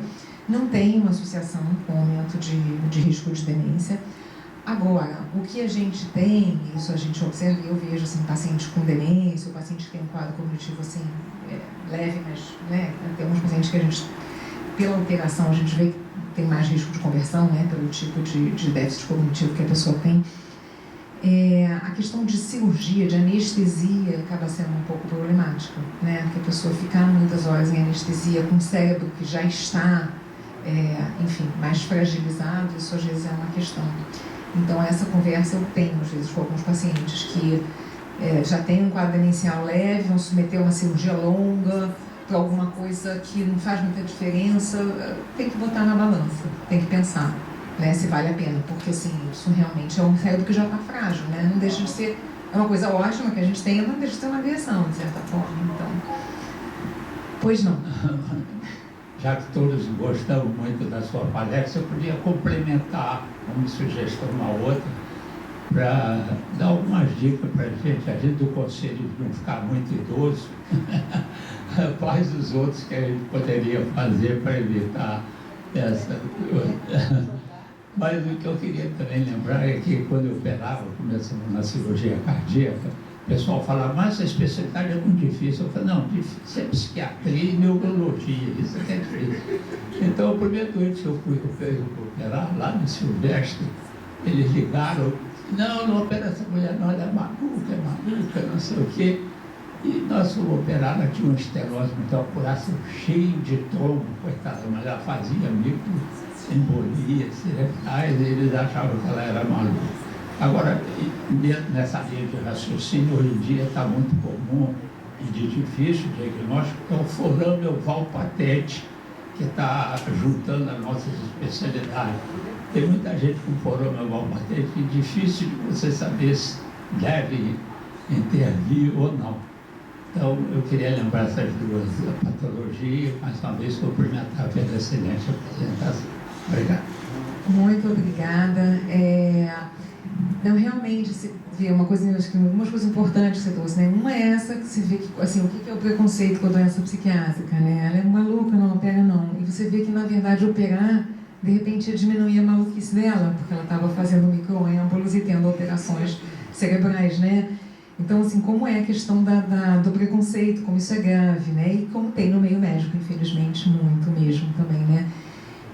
não tem uma associação com o aumento de risco de demência. Agora, o que a gente tem, isso a gente observa, eu vejo assim, pacientes com demência, ou pacientes que têm um quadro cognitivo assim, leve, mas né, tem alguns pacientes que a gente, pela alteração, a gente vê que tem mais risco de conversão, né, pelo tipo de déficit cognitivo que a pessoa tem. A questão de cirurgia, de anestesia, acaba sendo um pouco problemática, né, porque a pessoa ficar muitas horas em anestesia com o cérebro que já está, enfim, mais fragilizado, isso às vezes é uma questão. Então, essa conversa eu tenho, às vezes, com alguns pacientes que já têm um quadro demencial leve, vão submeter a uma cirurgia longa, para alguma coisa que não faz muita diferença, tem que botar na balança, tem que pensar, né, se vale a pena, porque, assim, isso realmente é um cérebro que já está frágil, né, não deixa de ser, é uma coisa ótima que a gente tem, não deixa de ser uma agressão, de certa forma, então. Pois não. Já que todos gostamos muito da sua palestra, eu podia complementar uma sugestão uma outra para dar algumas dicas para a gente do conselho de não ficar muito idoso, quais os outros que a gente poderia fazer para evitar essa coisa. Mas o que eu queria também lembrar é que quando eu operava, começando na cirurgia cardíaca, o pessoal falava, mas essa especialidade é muito difícil. Eu falei, não, difícil é psiquiatria e neurologia, isso é que é difícil. Então, o primeiro doente que eu fui operar, lá no Silvestre, eles ligaram, não opera essa mulher, não, ela é maluca, não sei o quê. E nós fomos operar, ela tinha uma estenose, então o coração cheio de trombo, coitada, mas ela fazia microembolias cerebrais, e eles achavam que ela era maluca. Agora, nessa linha de raciocínio, hoje em dia está muito comum e de difícil diagnóstico, é o forame oval patente, que está juntando as nossas especialidades. Tem muita gente com forame oval patente e é difícil de você saber se deve intervir ou não. Então, eu queria lembrar essas duas patologias, mais uma vez, cumprimentar pela excelente apresentação. Obrigado. Muito obrigada. Não, realmente, se vê uma coisa, acho que algumas coisas importantes que você trouxe, né? Uma é essa que você vê que, assim, o que é o preconceito com a doença psiquiátrica, né? Ela é maluca, não opera não. E você vê que, na verdade, operar, de repente, ia diminuir a maluquice dela, porque ela estava fazendo microêmbolos e tendo operações cerebrais, né? Então, assim, como é a questão do preconceito, como isso é grave, né? E como tem no meio médico, infelizmente, muito mesmo também, né?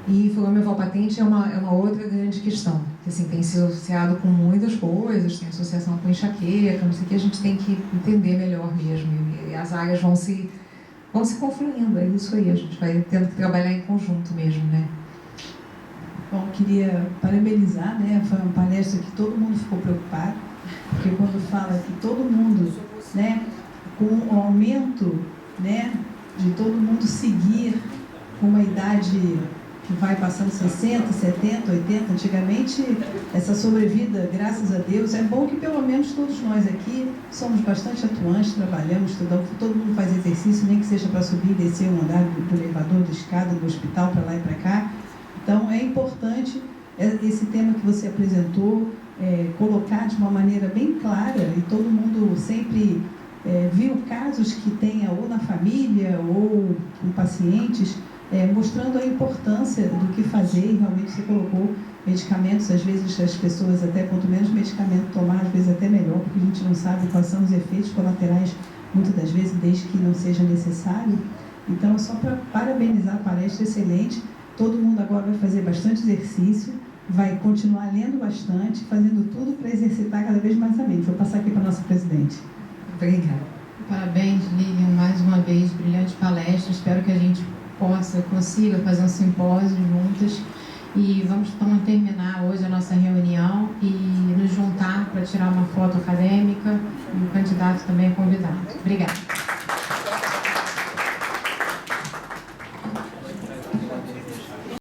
E forame oval patente é uma outra grande questão, que assim, tem sido associado com muitas coisas, tem associação com enxaqueca, não sei o que, a gente tem que entender melhor mesmo, e as áreas vão se confluindo, é isso aí, a gente vai tendo que trabalhar em conjunto mesmo, né? Bom, queria parabenizar, né, foi uma palestra que todo mundo ficou preocupado, porque quando fala que todo mundo, né, com o aumento, né, de todo mundo seguir com uma idade que vai passando 60, 70, 80, antigamente essa sobrevida, graças a Deus, é bom que pelo menos todos nós aqui somos bastante atuantes, trabalhamos, estudamos, todo mundo faz exercício, nem que seja para subir e descer um andar do elevador, da escada, do hospital, para lá e para cá, Então, é importante esse tema que você apresentou, colocar de uma maneira bem clara, e todo mundo sempre viu casos que tenha ou na família ou com pacientes, mostrando a importância do que fazer. E realmente você colocou medicamentos, às vezes as pessoas até quanto menos medicamento tomar, às vezes até melhor, porque a gente não sabe quais são os efeitos colaterais, muitas das vezes, desde que não seja necessário. Então, só para parabenizar a palestra, excelente. Todo mundo agora vai fazer bastante exercício, vai continuar lendo bastante, fazendo tudo para exercitar cada vez mais a mente. Vou passar aqui para a nossa presidente. Obrigada. Parabéns, Lilian, mais uma vez, brilhante palestra. Espero que a gente consiga fazer um simpósio juntas. E vamos então terminar hoje a nossa reunião e nos juntar para tirar uma foto acadêmica, e o candidato também é convidado. Obrigada.